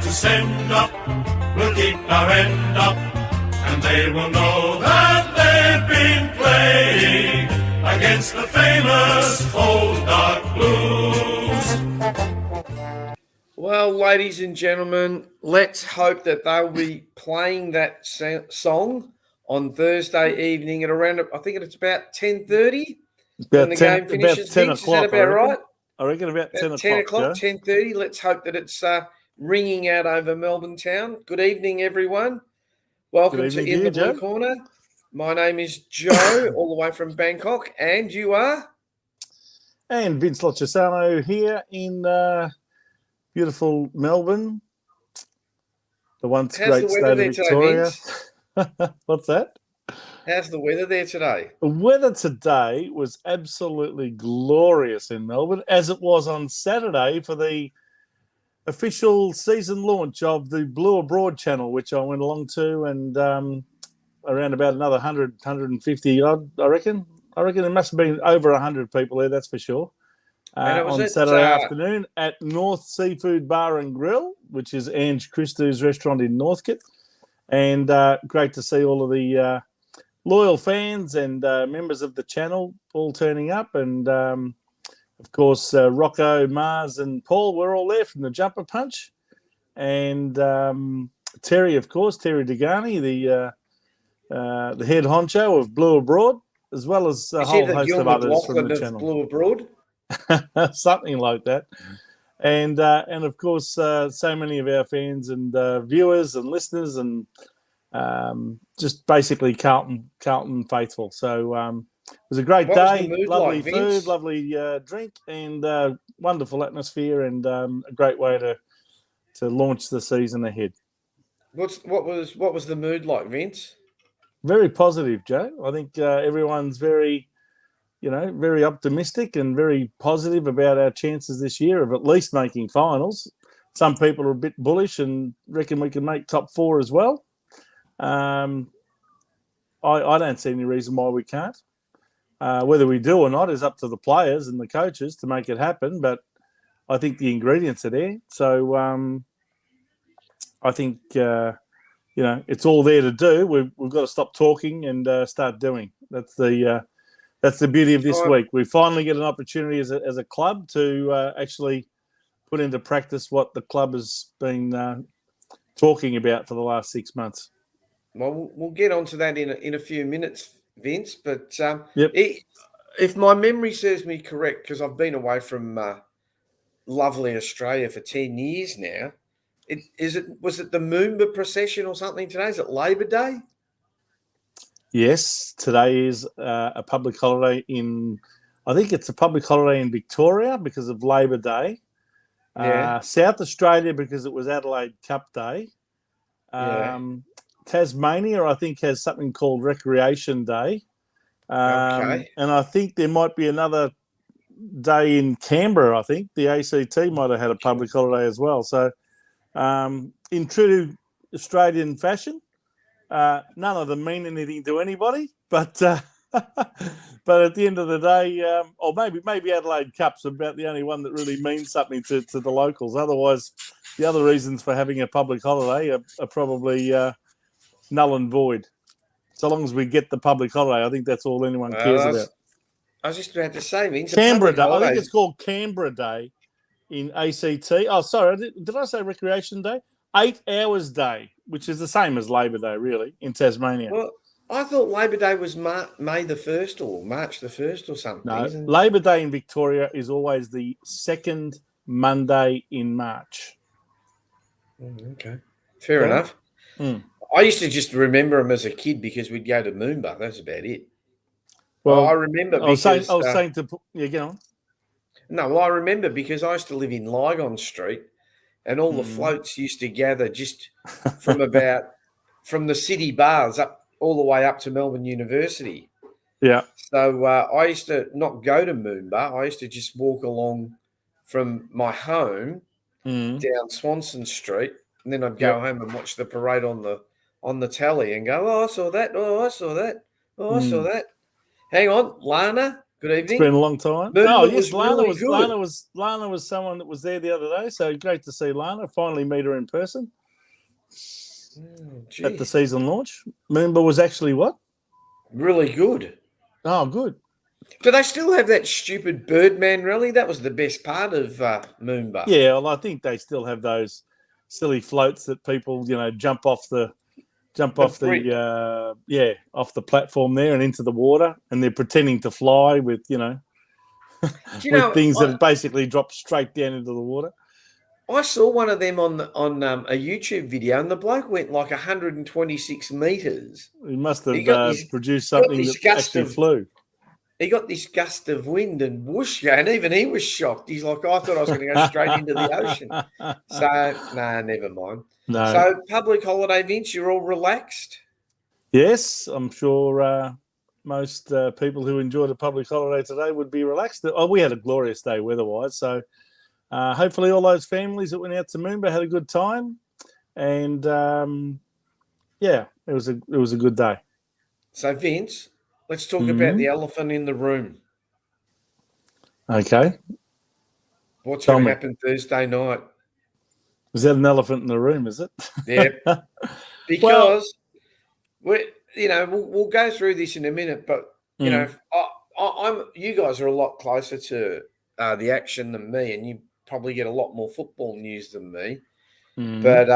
to send up, we'll keep our end up, and they will know that they've been playing against the famous old dark blues. Well, ladies and gentlemen, let's hope that they'll be playing that song on Thursday evening at around, I think it's about 10:30 when the game finishes. About 10 Vince, o'clock, is that about right? I reckon about 10 o'clock, 10:30. Let's hope that it's ringing out over Melbourne town. Good evening, everyone. Welcome to In the Blue Corner. My name is Joe, all the way from Bangkok, and you are? And Vince Loccisano here in beautiful Melbourne, the once great state of Victoria. What's that? How's the weather there today? The weather today was absolutely glorious in Melbourne, as it was on Saturday for the official season launch of the Blue Abroad channel, which I went along to, and around about another 100, 150 odd, I reckon. I reckon there must have been over 100 people there, that's for sure. On Saturday afternoon at North Seafood Bar and Grill, which is Ange Christou's restaurant in Northcote. And great to see all of the loyal fans and members of the channel all turning up. And, of course, Rocco, Mars and Paul were all there from the Jumper Punch. And Terry, of course, Terry Degani, the head honcho of Blue Abroad, as well as a whole host of others from the channel. Blue Abroad? Something like that. And of course, so many of our fans and viewers and listeners and just basically Carlton faithful. So it was a great day, lovely food, lovely drink, and wonderful atmosphere, and a great way to launch the season ahead. What was the mood like, Vince? Very positive, Joe. I think everyone's very optimistic and very positive about our chances this year of at least making finals. Some people are a bit bullish and reckon we can make top four as well. I don't see any reason why we can't. Whether we do or not is up to the players and the coaches to make it happen, but I think the ingredients are there. So I think, it's all there to do. We've got to stop talking and start doing. That's the beauty of this week. We finally get an opportunity as a club to actually put into practice what the club has been talking about for the last 6 months. Well, we'll get onto that in a few minutes, Vince. But if my memory serves me correct, because I've been away from lovely Australia for 10 years now, was it the Moomba procession or something today? Is it Labor Day? Yes, today is a public holiday I think it's a public holiday in Victoria because of Labor Day. South Australia because it was Adelaide Cup Day. Tasmania, I think, has something called Recreation Day. And I think there might be another day in Canberra, I think. The ACT might have had a public holiday as well. So in true Australian fashion, none of them mean anything to anybody, but at the end of the day, or maybe Adelaide Cup's about the only one that really means something to the locals. Otherwise, the other reasons for having a public holiday are probably null and void. So long as we get the public holiday, I think that's all anyone cares about. I was just about to say, Vince, Canberra Day. I think it's called Canberra Day in ACT. Oh, sorry, did I say Recreation Day? 8 Hours Day, which is the same as Labor Day, really, in Tasmania. Well, I thought Labor Day was May the 1st or March the 1st or something. No, Labor Day in Victoria is always the second Monday in March. Okay. Fair enough. I used to just remember them as a kid because we'd go to Moomba. That's about it. Well, I remember because... I was saying to... Yeah, get on. No, well, I remember because I used to live in Lygon Street, and all the floats used to gather just from the city bars up all the way up to Melbourne University. Yeah. So I used to not go to Moomba. I used to just walk along from my home down Swanson Street, and then I'd go home and watch the parade on the telly and go, oh, I saw that. Oh, I saw that. Oh, I saw that. Hang on, Lana, Good It's evening. been a long time. Moomba Yes, was Lana really was good. Lana was someone that was there the other day. So great to see Lana. Finally meet her in person at the Geez. season launch. Moomba was actually what? Really good. Oh, good. Do they still have that stupid Birdman rally? That was the best part of Moomba. Yeah, well, I think they still have those silly floats that people, jump off the off the platform there and into the water, and they're pretending to fly with Do you with know, things that basically drop straight down into the water. I saw one of them on a YouTube video, and the bloke went like 126 meters. He must He have got this, produced got something this that gust actually of flew. he got this gust of wind and whoosh, and even he was shocked. He's like, I thought I was going to go straight into the ocean. So, never mind. No. So, public holiday, Vince, you're all relaxed? Yes, I'm sure most people who enjoyed a public holiday today would be relaxed. Oh, we had a glorious day weather-wise, so hopefully all those families that went out to Moomba had a good time, and it was a good day. So, Vince, let's talk about the elephant in the room. Okay. What's going to happen Thursday night? Is that an elephant in the room, is it? Yeah. Because we'll go through this in a minute, but you guys are a lot closer to the action than me, and you probably get a lot more football news than me. But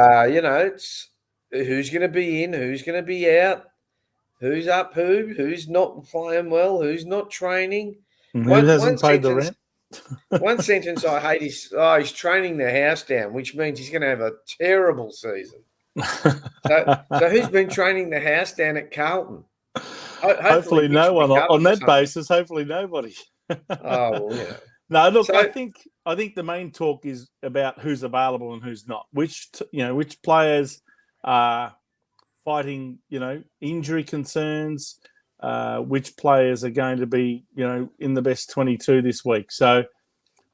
it's who's going to be in, who's going to be out, who's up, who's not playing well, who's not training. Who hasn't paid the rent? One sentence I hate is, he's training the house down, which means he's going to have a terrible season. So who's been training the house down at Carlton? Hopefully no one on that basis. Hopefully nobody. Oh, well, yeah. No, look, I think the main talk is about who's available and who's not. Which players are fighting, injury concerns. Which players are going to be, in the best 22 this week. So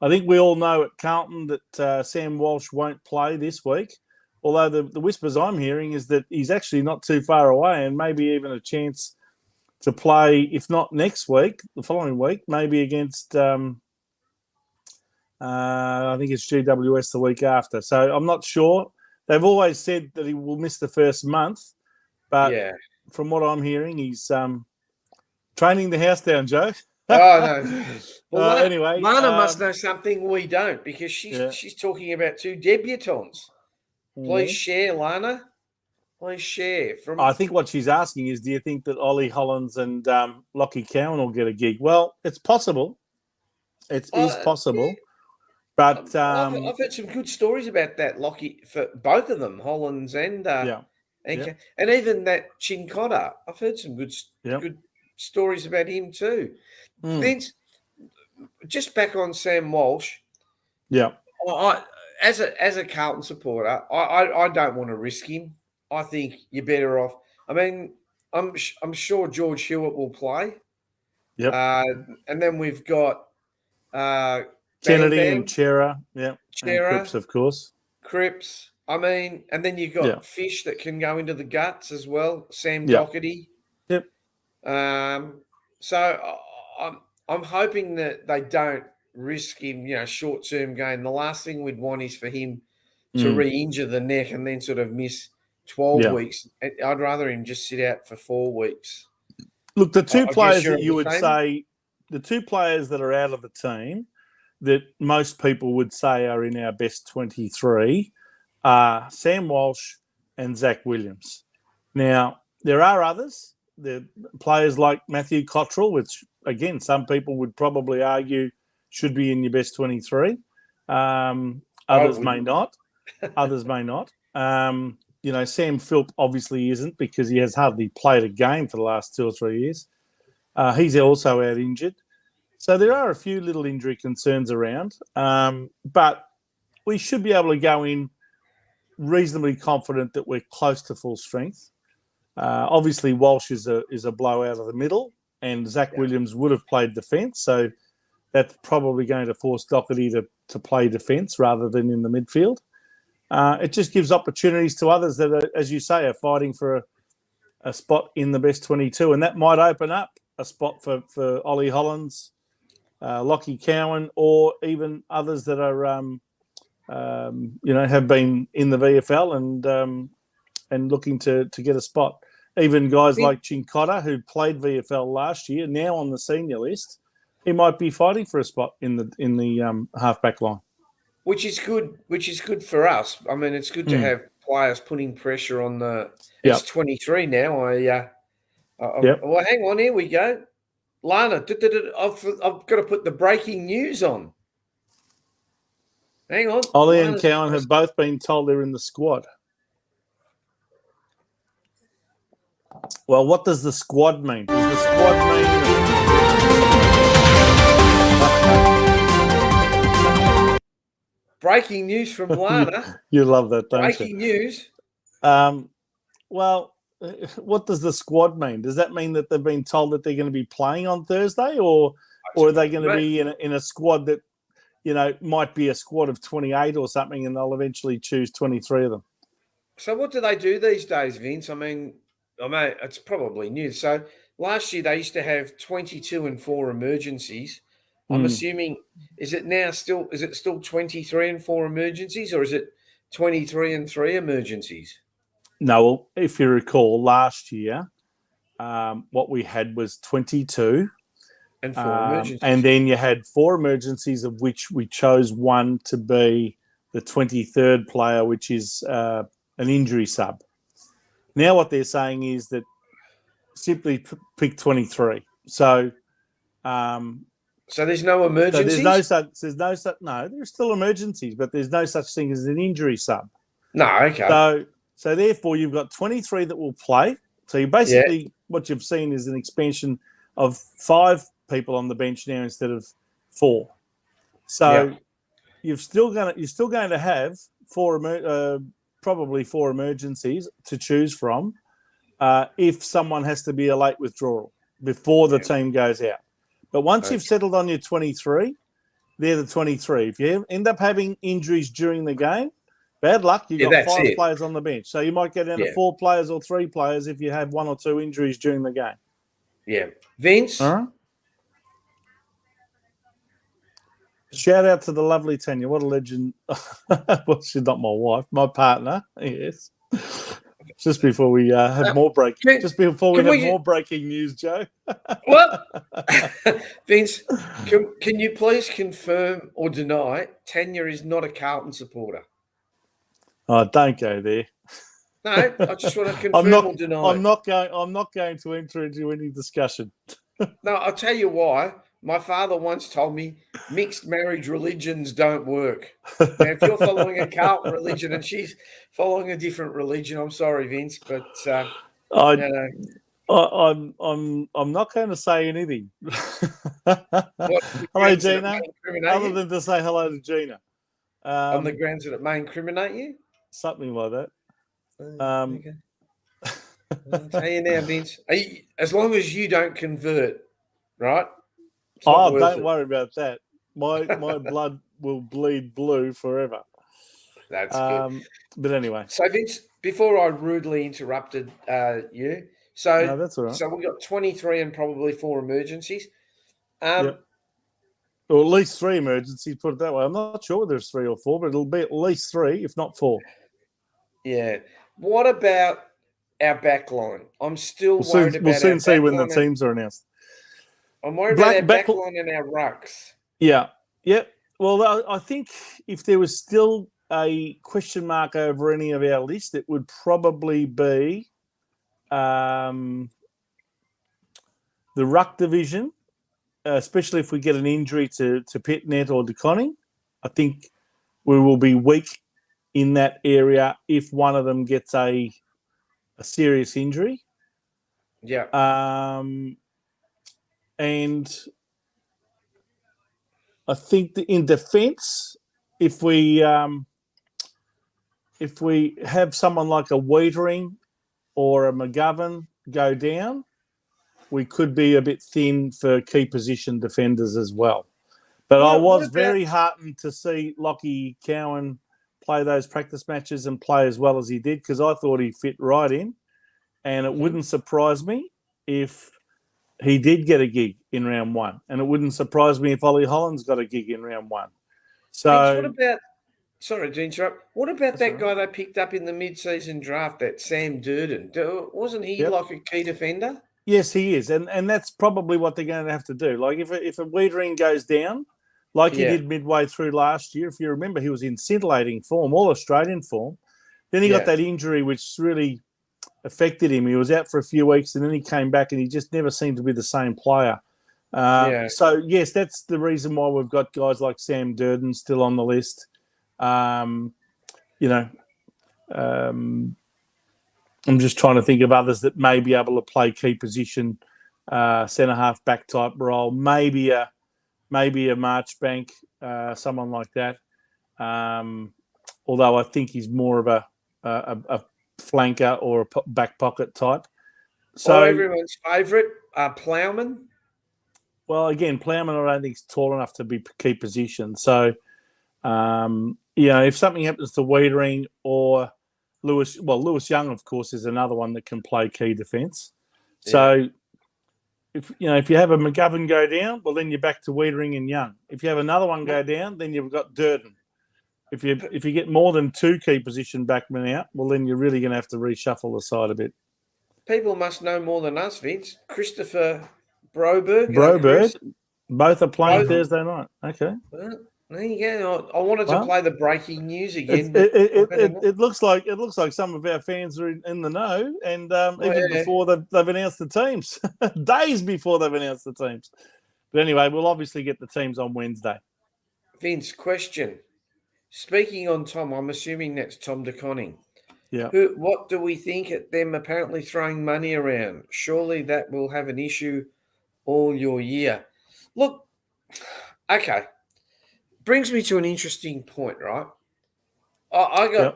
I think we all know at Carlton that Sam Walsh won't play this week, although the whispers I'm hearing is that he's actually not too far away and maybe even a chance to play, if not next week, the following week, maybe against, I think it's GWS the week after. So I'm not sure. They've always said that he will miss the first month, but from what I'm hearing, he's training the house down, Joe. Oh, no. Well, anyway. Lana must know something we don't, because she's talking about two debutants. Please share, Lana. Please share. I think what she's asking is, do you think that Ollie Hollins and Lockie Cowan will get a gig? Well, it's possible. It is possible. But I've heard some good stories about that, Lockie, for both of them, Hollins and even that Chincotta. I've heard some good stories about him too. Vince, just back on Sam Walsh. Yeah. As a Carlton supporter, I don't want to risk him. I think you're better off. I mean, I'm sure George Hewitt will play. Yep. And then we've got Kennedy and Chera. Yeah. Chera, and Cripps, of course. Cripps. I mean, and then you've got Fish that can go into the guts as well. Sam Doherty. Yep. So I'm hoping that they don't risk him, short-term gain. The last thing we'd want is for him to re-injure the neck and then sort of miss 12 weeks. I'd rather him just sit out for 4 weeks. Look, the two players that you would say, the two players that are out of the team that most people would say are in our best 23 are Sam Walsh and Zach Williams. Now, there are others. There are players like Matthew Cottrell, which, again, some people would probably argue should be in your best 23. Others may not. Others may not. Sam Philp obviously isn't, because he has hardly played a game for the last 2 or 3 years. He's also out injured. So there are a few little injury concerns around. But we should be able to go in reasonably confident that we're close to full strength. Obviously, Walsh is a blowout of the middle, and Zach Williams would have played defence. So that's probably going to force Doherty to play defence rather than in the midfield. It just gives opportunities to others that, are, as you say, are fighting for a spot in the best 22. And that might open up a spot for Ollie Hollins Lockie Cowan, or even others that are, have been in the VFL and looking to get a spot. Even guys like Chincotta, who played VFL last year, now on the senior list, he might be fighting for a spot in the halfback line. Which is good. Which is good for us. I mean, it's good to have players putting pressure on the. It's 23 now. Well, hang on. Here we go. Lana, I've got to put the breaking news on. Hang on. Ollie and Cowan have both been told they're in the squad. Well, what does the squad mean? Does the squad mean... Breaking news from Lana. You love that, don't Breaking news. Well, what does the squad mean? Does that mean that they've been told that they're going to be playing on Thursday, or are they going to be in a squad that, might be a squad of 28 or something, and they'll eventually choose 23 of them? So what do they do these days, Vince? I mean, it's probably new. So last year they used to have 22 and 4 emergencies. I'm assuming, is it still 23 and 4 emergencies, or is it 23 and 3 emergencies? No, well, if you recall, last year, what we had was 22 and 4 emergencies, and then you had 4 emergencies, of which we chose one to be the 23rd player, which is an injury sub. Now what they're saying is that simply pick 23. So there's no emergencies? No, there's still emergencies, but there's no such thing as an injury sub. No, okay. So therefore you've got 23 that will play. So you basically, what you've seen is an expansion of 5 people on the bench now instead of 4. So you're still going to have probably 4 emergencies to choose from if someone has to be a late withdrawal before the team goes out. But once you've settled on your 23, they're the 23. If you end up having injuries during the game, bad luck, you've got 5 players on the bench. So you might get down to 4 players or 3 players if you have 1 or 2 injuries during the game. Yeah. Vince? All right. Shout out to the lovely Tanya. What a legend. Well, she's not my wife, my partner. Yes. Just before we have more breaking news, Joe. What? Vince, can you please confirm or deny Tanya is not a Carlton supporter? Oh, don't go there. No, I just want to confirm or deny. I'm not going to enter into any discussion. No, I'll tell you why. My father once told me mixed marriage religions don't work. Now, if you're following a Carlton religion and she's following a different religion, I'm sorry, Vince, but I'm not going to say anything. Hello, Gina. Other than to say hello to Gina. On the grounds that it may incriminate you? Something like that. Okay. I'll tell you now, Vince. As long as you don't convert, right? Don't worry about that. My blood will bleed blue forever. That's good. But anyway. So, Vince, before I rudely interrupted you, no, that's all right. So we've got 23 and probably 4 emergencies. Or at least 3 emergencies, put it that way. I'm not sure whether there's 3 or 4, but it'll be at least 3, if not 4. Yeah. What about our back line? I'm still worried about We'll soon see when the teams are announced. I'm worried about our back line and our rucks. Yeah. Yep. Well, I think if there was still a question mark over any of our list, it would probably be the ruck division, especially if we get an injury to Pitnet or DeConning. I think we will be weak in that area if one of them gets a serious injury. Yeah. And I think that in defence, if we have someone like a Wiedering or a McGovern go down, we could be a bit thin for key position defenders as well. But I was very heartened to see Lockie Cowan play those practice matches and play as well as he did, because I thought he fit right in. And it wouldn't surprise me if he did get a gig in round 1, and it wouldn't surprise me if Ollie Hollands got a gig in round 1. So, Vince, what about? Sorry to interrupt. What about that right. guy they picked up in the mid-season draft, that Sam Durden? Wasn't he like a key defender? Yes, he is, and that's probably what they're going to have to do. Like if a Wiedering goes down, like he did midway through last year, if you remember, he was in scintillating form, all Australian form. Then he got that injury, which really affected him. He was out for a few weeks, and then he came back, and he just never seemed to be the same player. So, yes, that's the reason why we've got guys like Sam Durden still on the list. I'm just trying to think of others that may be able to play key position, centre-half back type role, maybe a Marchbank, someone like that. Although I think he's more of a flanker or a back pocket type. So everyone's favourite, Plowman. Well, again, Plowman I don't think is tall enough to be key position. So, if something happens to Wiedering or Lewis Young, of course, is another one that can play key defence. So, if you have a McGovern go down, well, then you're back to Wiedering and Young. If you have another one go down, then you've got Durden. If you get more than 2 key position backmen out, well, then you're really going to have to reshuffle the side a bit. People must know more than us, Vince. Christopher Broberg. Both are playing Thursday night. Okay. Well, there you go. I wanted to play the breaking news again. It looks like some of our fans are in the know, and before they've announced the teams, days before they've announced the teams. But anyway, we'll obviously get the teams on Wednesday. Vince, question. Speaking on Tom, I'm assuming that's Tom de Koning. Yeah. What do we think at them apparently throwing money around? Surely that will have an issue all your year. Look, okay. Brings me to an interesting point, right? I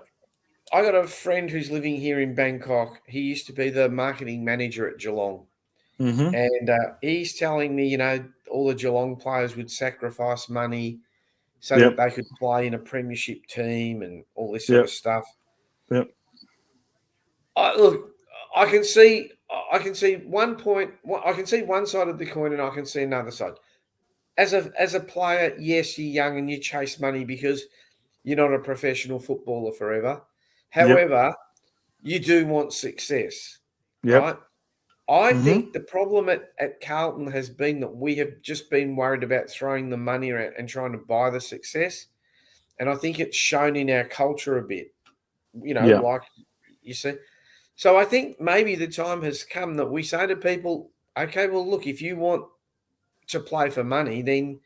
got a friend who's living here in Bangkok. He used to be the marketing manager at Geelong. Mm-hmm. And he's telling me, all the Geelong players would sacrifice money so that they could play in a premiership team and all this sort of stuff. Yep. Look, I can see one point. I can see one side of the coin, and I can see another side. As a player, yes, you're young and you chase money because you're not a professional footballer forever. However, you do want success, right? I think the problem at Carlton has been that we have just been worried about throwing the money around and trying to buy the success. And I think it's shown in our culture a bit, like you see. So I think maybe the time has come that we say to people, okay, well, look, if you want to play for money, then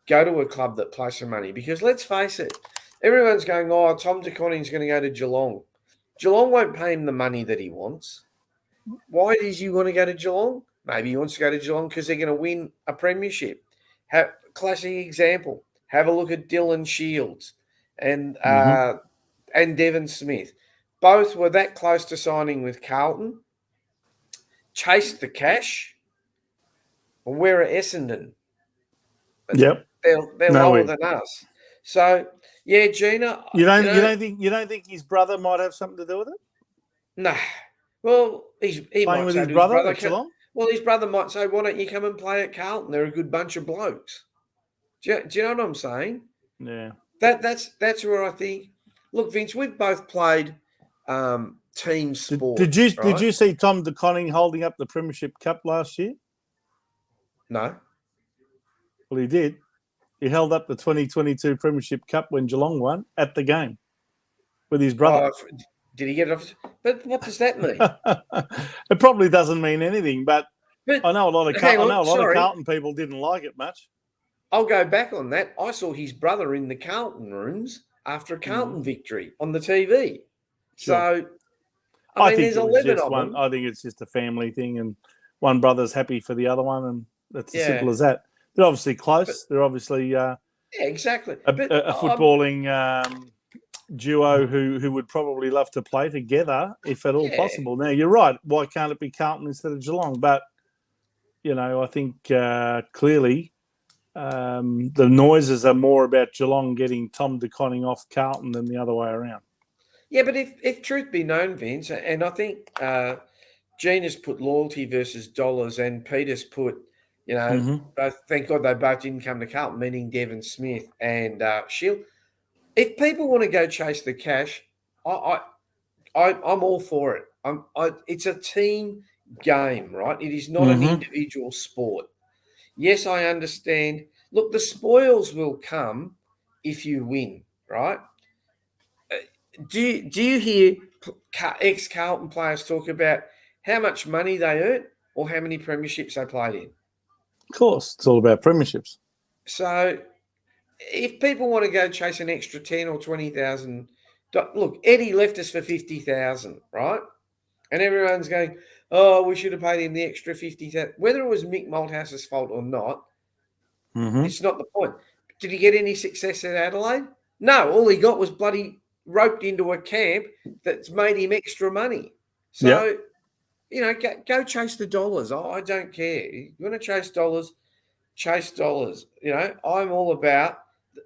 go to a club that plays for money. Because let's face it, everyone's going, Tom de Koning's going to go to Geelong. Geelong won't pay him the money that he wants. Why does he want to go to Geelong? Maybe he wants to go to Geelong because they're going to win a premiership. Classic example. Have a look at Dylan Shields and Devon Smith. Both were that close to signing with Carlton. Chased the cash. And we're at Essendon. Yep. They're lower than us. So Gina. You don't think his brother might have something to do with it? No. Well, he playing might with say his to brother his brother, at Geelong? well, his brother might say, why don't you come and play at Carlton? They're a good bunch of blokes. Do you know what I'm saying? Yeah. That's where I think. Look, Vince, we've both played team sport. Did you see Tom de Koning holding up the Premiership Cup last year? No. Well, he did. He held up the 2022 Premiership Cup when Geelong won at the game with his brother. Did he get it off? But what does that mean? It probably doesn't mean anything, but I know a lot of Carlton people didn't like it much. I'll go back on that. I saw his brother in the Carlton rooms after a Carlton victory on the TV. Sure. So, I mean, there's 11 of them. I think it's just a family thing, and one brother's happy for the other one, and that's as simple as that. They're obviously close. They're obviously exactly a footballing duo who would probably love to play together if at all possible. Now, you're right. Why can't it be Carlton instead of Geelong? But, I think clearly the noises are more about Geelong getting Tom de Koning off Carlton than the other way around. Yeah, but if truth be known, Vince, and I think Gina's put loyalty versus dollars, and Peter's put, both, thank God they both didn't come to Carlton, meaning Devon Smith and Shield. If people want to go chase the cash, I'm all for it. It's a team game, right? It is not an individual sport. Yes, I understand. Look, the spoils will come if you win, right? Do you hear ex-Carlton players talk about how much money they earn or how many premierships they played in? Of course, it's all about premierships. So if people want to go chase an extra 10 or 20,000, look, Eddie left us for 50,000, right? And everyone's going, oh, we should have paid him the extra 50,000. Whether it was Mick Malthouse's fault or not, it's not the point. Did he get any success at Adelaide? No, all he got was bloody roped into a camp that's made him extra money. So, go chase the dollars. I don't care. You want to chase dollars, chase dollars. I'm all about,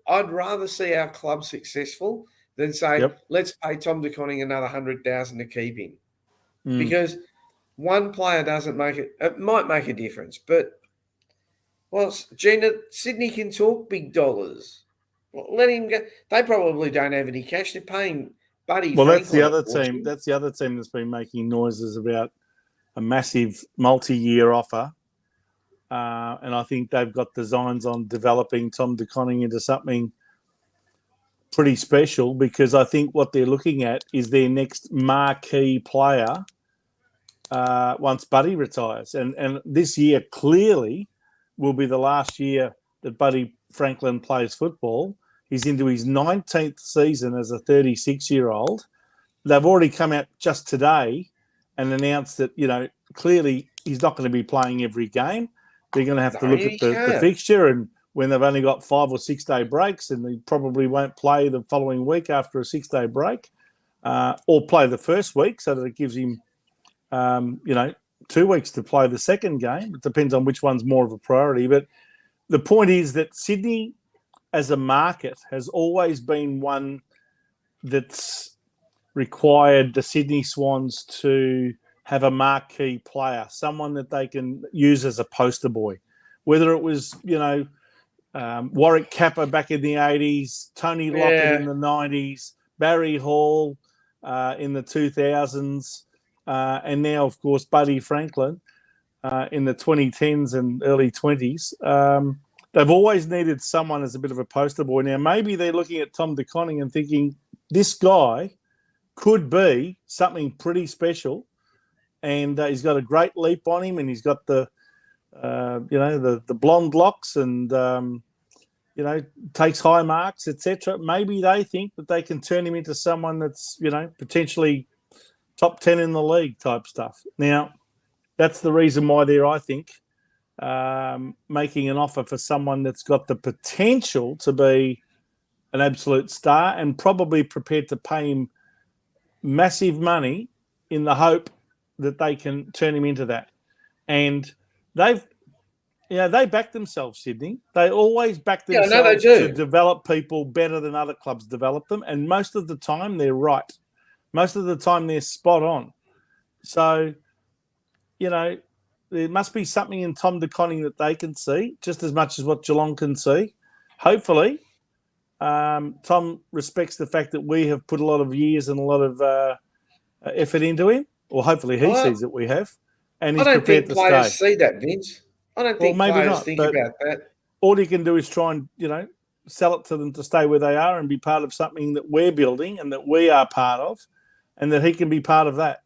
I'd rather see our club successful than say, let's pay Tom De Koning another 100,000 to keep him. Because one player doesn't make it. It might make a difference, but Gina, Sydney can talk big dollars. Let him go. They probably don't have any cash. They're paying Buddy. Well, Franklin that's the other team. That's the other team that's been making noises about a massive multi-year offer, and I think they've got designs on developing Tom De Koning into something pretty special, because I think what they're looking at is their next marquee player once Buddy retires. And this year clearly will be the last year that Buddy Franklin plays football. He's into his 19th season as a 36-year-old. They've already come out just today and announced that, clearly he's not going to be playing every game. They're going to have to look at the fixture, and when they've only got 5 or 6 day breaks, and they probably won't play the following week after a 6 day break, or play the first week so that it gives him, 2 weeks to play the second game. It depends on which one's more of a priority. But the point is that Sydney as a market has always been one that's required the Sydney Swans to have a marquee player, someone that they can use as a poster boy. Whether it was, Warwick Capper back in the 80s, Tony Lockett in the 90s, Barry Hall in the 2000s, and now, of course, Buddy Franklin in the 2010s and early 20s. They've always needed someone as a bit of a poster boy. Now, maybe they're looking at Tom De Koning and thinking, this guy could be something pretty special, and he's got a great leap on him, and he's got the blonde locks, and takes high marks, etc. Maybe they think that they can turn him into someone that's potentially top 10 in the league type stuff. Now, that's the reason why they're, I think, making an offer for someone that's got the potential to be an absolute star, and probably prepared to pay him massive money in the hope that they can turn him into that. And they back themselves, Sydney. They always back themselves to develop people better than other clubs develop them. And most of the time, they're right. Most of the time, they're spot on. So, there must be something in Tom De Koning that they can see, just as much as what Geelong can see. Hopefully, Tom respects the fact that we have put a lot of years and a lot of effort into him, or hopefully he sees that we have, and he's prepared to stay. I don't think players see that, Vince. I don't think players think about that. All you can do is try and, sell it to them to stay where they are and be part of something that we're building and that we are part of, and that he can be part of that.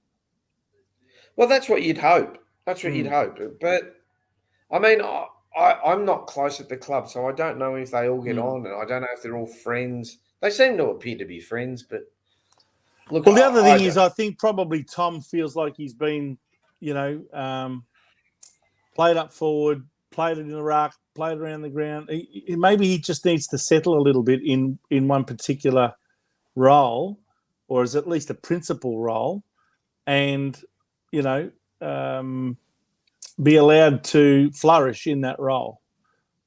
Well, that's what you'd hope. That's what you'd hope. But, I mean, I'm not close at the club, so I don't know if they all get on, and I don't know if they're all friends. They seem to appear to be friends, but look. Well, the other thing is, I think probably Tom feels like he's been, played up forward, played it in the ruck, played around the ground. Maybe he just needs to settle a little bit in one particular role, or as at least a principal role, and, be allowed to flourish in that role.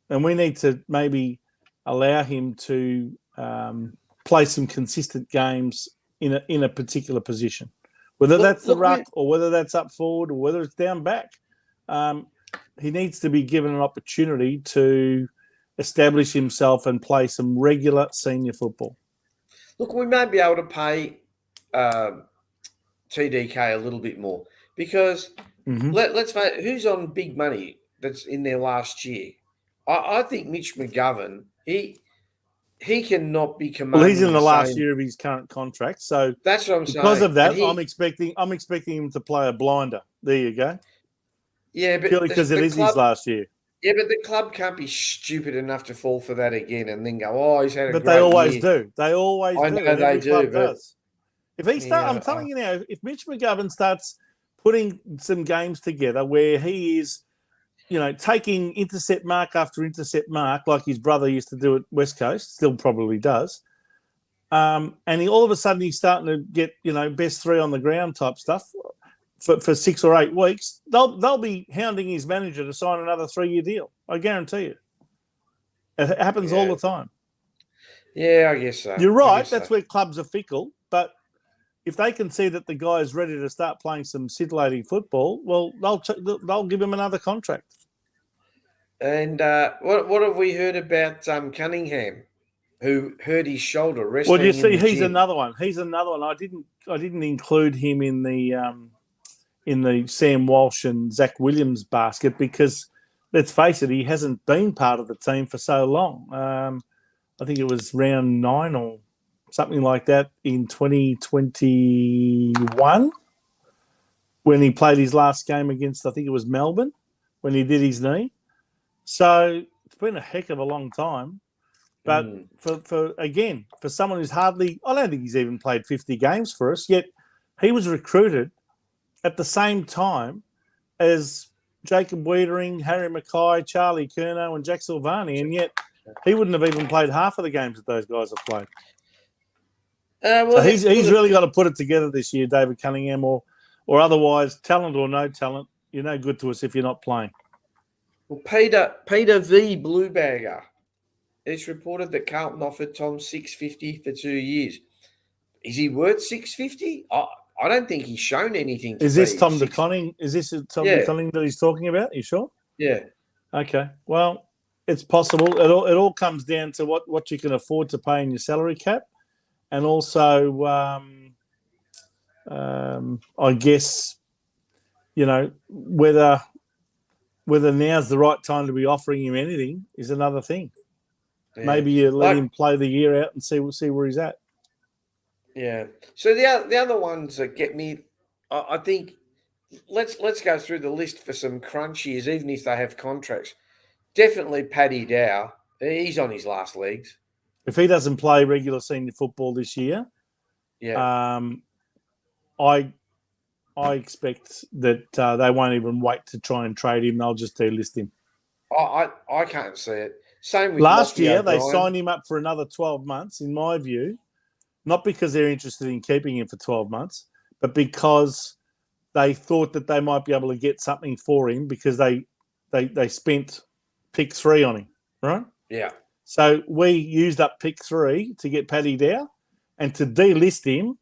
And we need to maybe allow him to play some consistent games in a particular position. Whether that's the ruck or whether that's up forward or whether it's down back. He needs to be given an opportunity to establish himself and play some regular senior football. Look, we may be able to pay TDK a little bit more because let's face it, who's on big money that's in there last year? I think Mitch McGovern, he cannot be commanding. Well, he's in the last year of his current contract, so that's what I'm saying. Because of that, I'm expecting him to play a blinder. There you go. Yeah, but purely because it is his last year. Yeah, but the club can't be stupid enough to fall for that again and then go, "Oh, he's had a But great they always year." do. They always do. I know they do, but does. If he starts, I'm telling you now, if Mitch McGovern starts putting some games together where he is, taking intercept mark after intercept mark, like his brother used to do at West Coast, still probably does, and all of a sudden he's starting to get, best three on the ground type stuff for 6 or 8 weeks, they'll be hounding his manager to sign another 3-year deal. I guarantee you. It happens all the time. Yeah, I guess so. You're right. That's where clubs are fickle, but if they can see that the guy is ready to start playing some scintillating football, well, they'll give him another contract. And what have we heard about Cunningham, who hurt his shoulder wrestling? Well, you see, in the he's gym? another one. I didn't include him in the Sam Walsh and Zach Williams basket because, let's face it, he hasn't been part of the team for so long. I think it was round 9 or something like that in 2021 when he played his last game against, I think it was Melbourne, when he did his knee. So it's been a heck of a long time. But for someone who's I don't think he's even played 50 games for us, yet he was recruited at the same time as Jacob Wiedering, Harry Mackay, Charlie Curnow and Jack Silvani, and yet he wouldn't have even played half of the games that those guys have played. So he's really got to put it together this year, David Cunningham, or otherwise, talent or no talent, you're no good to us if you're not playing. Well, Peter V. Bluebagger, it's reported that Carlton offered Tom $650 for 2 years. Is he worth $650? I don't think he's shown anything. Is this Tom DeConning? Is this Tom DeConning that he's talking about? Are you sure? Yeah. Okay. Well, it's possible. It all comes down to what you can afford to pay in your salary cap, and also, I guess, whether now's the right time to be offering him anything is another thing. Yeah. Maybe you let him play the year out and see where he's at. Yeah. So the other ones that get me, I think, let's go through the list for some crunchies, even if they have contracts. Definitely Paddy Dow. He's on his last legs. If he doesn't play regular senior football this year, I expect that they won't even wait to try and trade him. They'll just delist him. I can't see it. Same with last year, O'Brien. They signed him up for another 12 months, in my view, not because they're interested in keeping him for 12 months, but because they thought that they might be able to get something for him because they spent pick 3 on him, right? Yeah. So we used up pick 3 to get Paddy Dow, and to delist him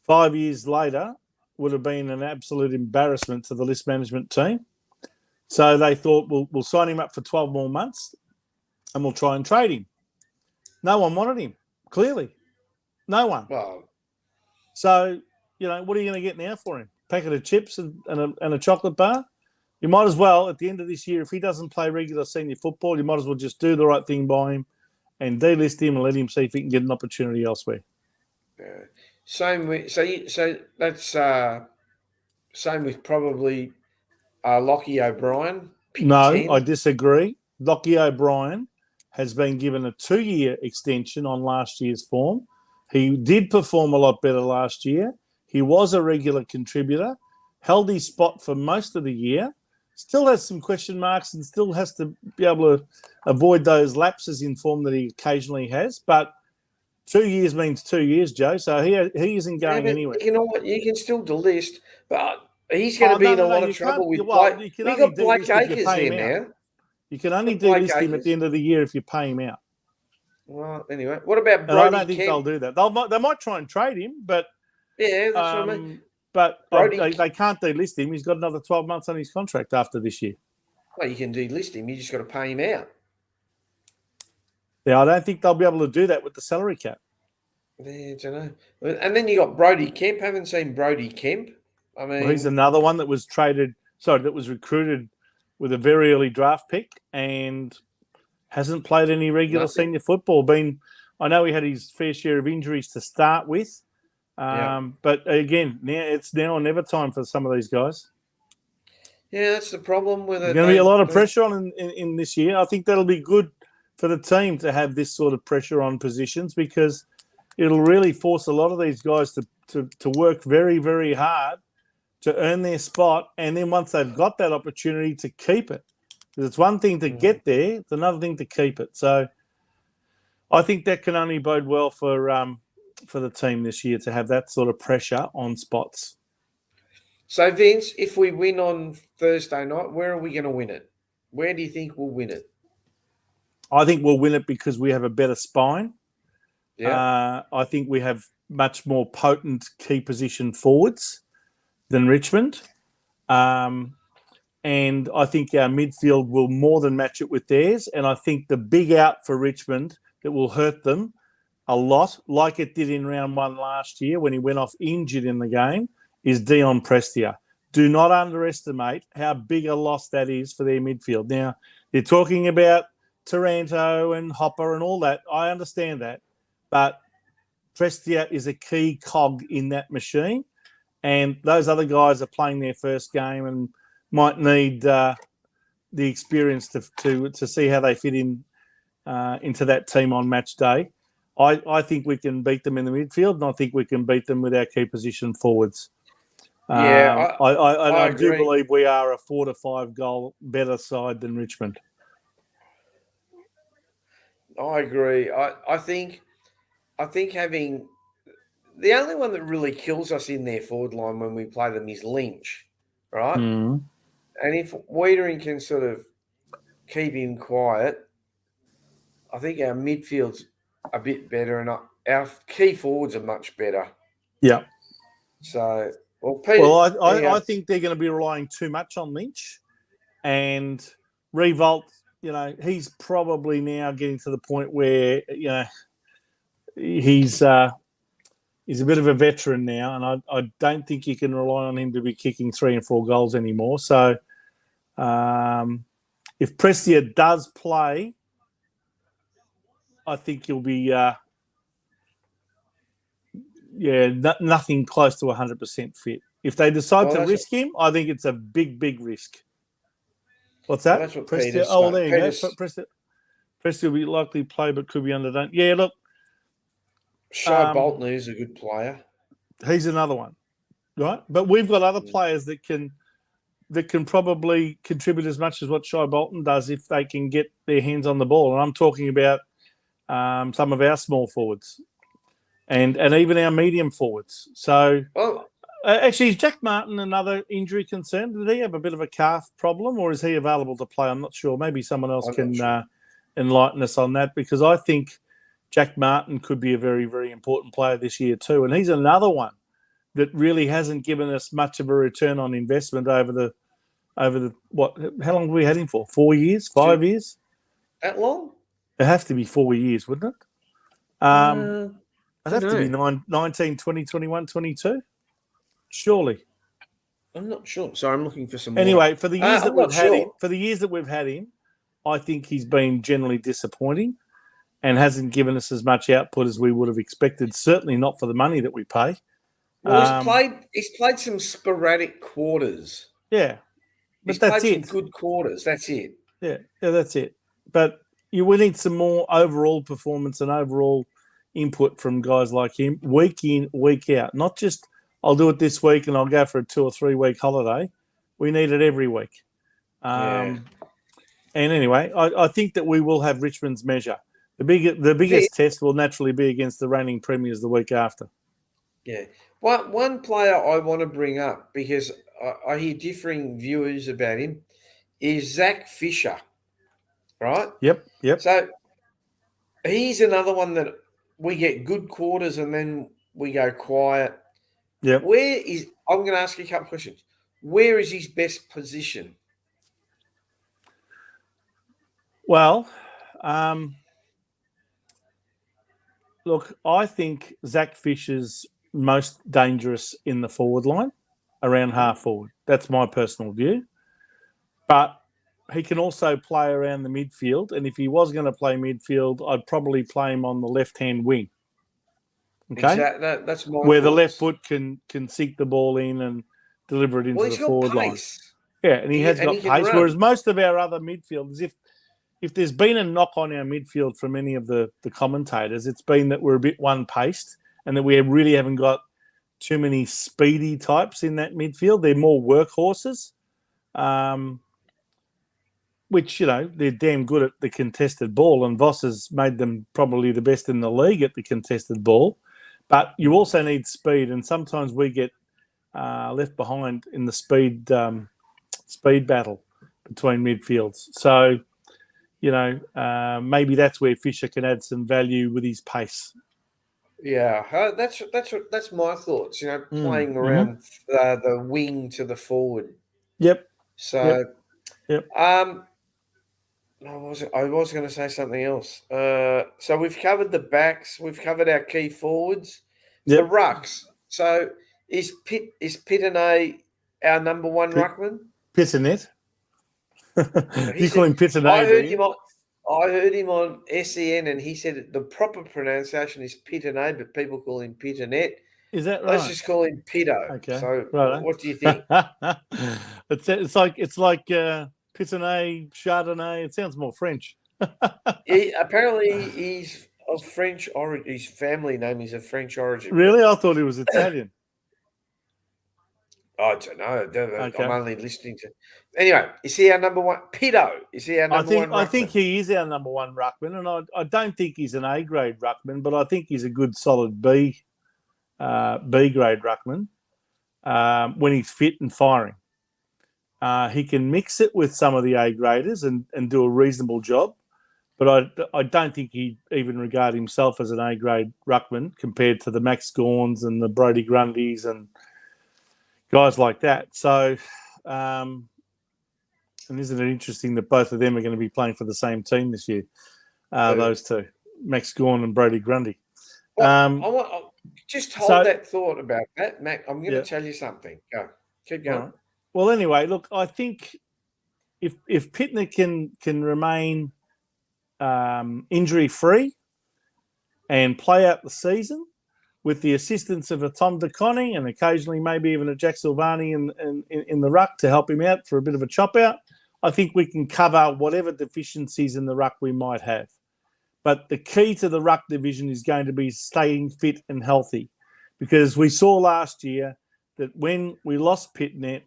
5 years later would have been an absolute embarrassment to the list management team. So they thought, we'll sign him up for 12 more months and we'll try and trade him. No one wanted him, clearly. No one. Well, so, what are you going to get now for him? Packet of chips and a chocolate bar? You might as well, at the end of this year, if he doesn't play regular senior football, you might as well just do the right thing by him and delist him and let him see if he can get an opportunity elsewhere. Yeah. Same with so that's same with probably Lockie O'Brien. No, 10. I disagree. Lockie O'Brien has been given a 2-year extension on last year's form. He did perform a lot better last year. He was a regular contributor, held his spot for most of the year, still has some question marks and still has to be able to avoid those lapses in form that he occasionally has. But 2 years means 2 years, Joe, so he isn't going anywhere. You know what? You can still delist, but he's going to be in a lot of trouble with Blake. We've got Blake Acres there now. You can only delist him at the end of the year if you pay him out. Well, anyway, what about Brody and I don't think Kemp? they'll do that. They might try and trade him, but yeah, that's what I mean. But Brody, they can't delist him. He's got another 12 months on his contract after this year. well, you can delist him. You just got to pay him out. Yeah, I don't think they'll be able to do that with the salary cap. Yeah, I don't know. And then you got Brody Kemp. Haven't seen Brody Kemp. I mean, Well, he's another one that was that was recruited with a very early draft pick and hasn't played any regular senior football. I know he had his fair share of injuries to start with. But again, it's now or never time for some of these guys. Yeah, that's the problem with it. There's going to be a lot of pressure on in this year. I think that'll be good for the team to have this sort of pressure on positions because it'll really force a lot of these guys to work very, very hard to earn their spot. And then once they've got that opportunity to keep it. Because it's one thing to get there, it's another thing to keep it. So I think that can only bode well for the team this year to have that sort of pressure on spots. So, Vince, if we win on Thursday night, where are we going to win it? Where do you think we'll win it? I think we'll win it because we have a better spine. Yeah. I think we have much more potent key position forwards than Richmond. And I think our midfield will more than match it with theirs. And I think the big out for Richmond that will hurt them a lot, like it did in round one last year when he went off injured in the game, is Dion Prestia. Do not underestimate how big a loss that is for their midfield. Now, they're talking about Taranto and Hopper and all that. I understand that. But Prestia is a key cog in that machine. And those other guys are playing their first game and might need the experience to see how they fit into that team on match day. I think we can beat them in the midfield, and I think we can beat them with our key position forwards. Yeah, I do believe we are a 4 to 5 goal better side than Richmond. I agree. I think having the only one that really kills us in their forward line when we play them is Lynch, right? Mm. And if Wiedering can sort of keep him quiet, I think our midfield's a bit better and our key forwards are much better. Yeah. So, Peter, I think they're going to be relying too much on Lynch and Revolt. He's probably now getting to the point where he's a bit of a veteran now, and I don't think you can rely on him to be kicking 3 and 4 goals anymore. So, if Prestia does play, I think he'll be nothing close to 100% fit. If they decide to risk him, I think it's a big, big risk. What's that? Well, that's what Prestia. Peter's Oh, there you go. Peter's... Prestia will be likely to play, but could be underdone. Yeah, look. Shai Bolton is a good player. He's another one, right? But we've got other players that can probably contribute as much as what Shai Bolton does if they can get their hands on the ball. And I'm talking about some of our small forwards and even our medium forwards. So, actually, is Jack Martin another injury concern? Did he have a bit of a calf problem, or is he available to play? I'm not sure. Maybe someone else can enlighten us on that, because I think Jack Martin could be a very, very important player this year too. And he's another one that really hasn't given us much of a return on investment over the what? How long have we had him for? 4 years? 5 years? That long? It has to be 4 years, wouldn't it? It'd have to be 19, 20, 21, 22. Surely. I'm not sure. So I'm looking for some. Anyway, for the years that we've had him, I think he's been generally disappointing and hasn't given us as much output as we would have expected. Certainly not for the money that we pay. Well, he's played some sporadic quarters. Yeah, but he's played some good quarters. That's it. Yeah, that's it. But we need some more overall performance and overall input from guys like him, week in, week out. Not just I'll do it this week and I'll go for a 2 or 3 week holiday. We need it every week. And anyway, I think that we will have Richmond's measure. The biggest test will naturally be against the reigning premiers the week after. Yeah. One player I want to bring up, because I hear differing views about him, is Zach Fisher, right? Yep. So he's another one that we get good quarters and then we go quiet. Yep. I'm going to ask you a couple of questions. Where is his best position? Well, look, I think Zach Fisher's most dangerous in the forward line, around half forward. That's my personal view. But he can also play around the midfield, and if he was going to play midfield, I'd probably play him on the left-hand wing. Okay, exactly. That's my where thoughts. the left foot can sink the ball in and deliver it into the forward line. Yeah, and he has got pace. Whereas most of our other midfielders, if there's been a knock on our midfield from any of the commentators, it's been that we're a bit one-paced and that we really haven't got too many speedy types in that midfield. They're more workhorses. Which, they're damn good at the contested ball, and Voss has made them probably the best in the league at the contested ball. But you also need speed, and sometimes we get left behind in the speed battle between midfields. So, maybe that's where Fisher can add some value with his pace. Yeah, that's my thoughts. Playing around the wing to the forward. Yep. So, yep. I was going to say something else. So we've covered the backs. We've covered our key forwards. Yep. The rucks. So is Pitane our number one ruckman? Pitane? You call him Pitane? I heard him on SEN, and he said the proper pronunciation is Pitane, but people call him Pitanet. Is that right? Let's just call him Pito. Okay. So right. What do you think? It's like Pitane, Chardonnay. It sounds more French. Apparently, he's of French origin. His family name is of French origin. Really? I thought he was Italian. I don't know. Okay. I'm only listening to. Anyway, is he our number one? Pito. Is he our number one ruckman? I think he is our number one ruckman, and I don't think he's an A grade ruckman, but I think he's a good solid B grade ruckman when he's fit and firing. He can mix it with some of the A graders and do a reasonable job, but I don't think he'd even regard himself as an A grade ruckman compared to the Max Gorns and the Brodie Grundys and guys like that. So, and isn't it interesting that both of them are going to be playing for the same team this year? Those two, Max Gorn and Brodie Grundy. Well, just hold that thought about that, Mac. I'm going to tell you something. Go. Keep going. Right. Well, anyway, look, I think if Pitner can remain injury-free and play out the season with the assistance of a Tom DeConning and occasionally maybe even a Jack Silvani in the ruck to help him out for a bit of a chop-out, I think we can cover whatever deficiencies in the ruck we might have. But the key to the ruck division is going to be staying fit and healthy, because we saw last year that when we lost Pitnet,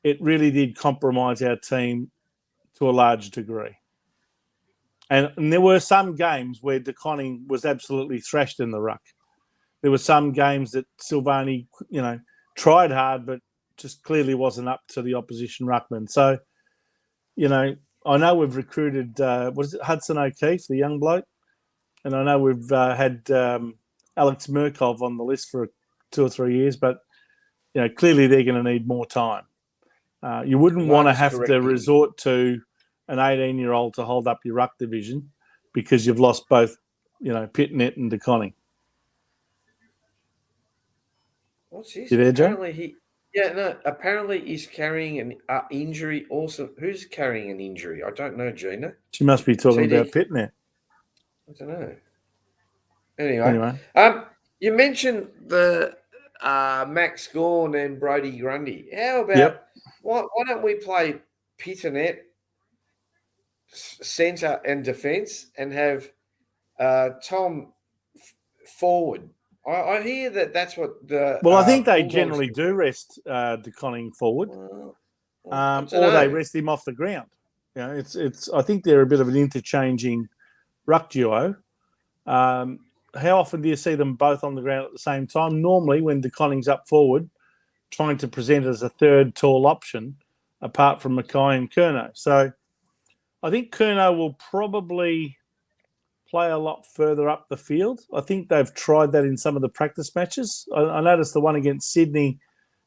it really did compromise our team to a large degree. And there were some games where DeConning was absolutely thrashed in the ruck. There were some games that Silvani, tried hard, but just clearly wasn't up to the opposition ruckman. So, I know we've recruited, Hudson O'Keefe, the young bloke? And I know we've had Alex Murkov on the list for 2 or 3 years, but, clearly they're going to need more time. You wouldn't want to have to resort to an 18-year-old to hold up your ruck division because you've lost both, Pitnet and DeConning. What's this? You there, Joe? Apparently he's carrying an injury also. Who's carrying an injury? I don't know, Gina. She must be talking about Pitnet. I don't know. Anyway. You mentioned the Max Gorn and Brodie Grundy. How about why don't we play Pitnet centre and defence and have Tom forward? I hear that's what the. Well, I think they generally do rest DeConning forward, or they rest him off the ground. It's. I think they're a bit of an interchanging ruck duo. How often do you see them both on the ground at the same time? Normally, when DeConning's up forward, trying to present as a third tall option, apart from Mackay and Curnow. So, I think Curnow will probably play a lot further up the field. I think they've tried that in some of the practice matches. I noticed the one against Sydney,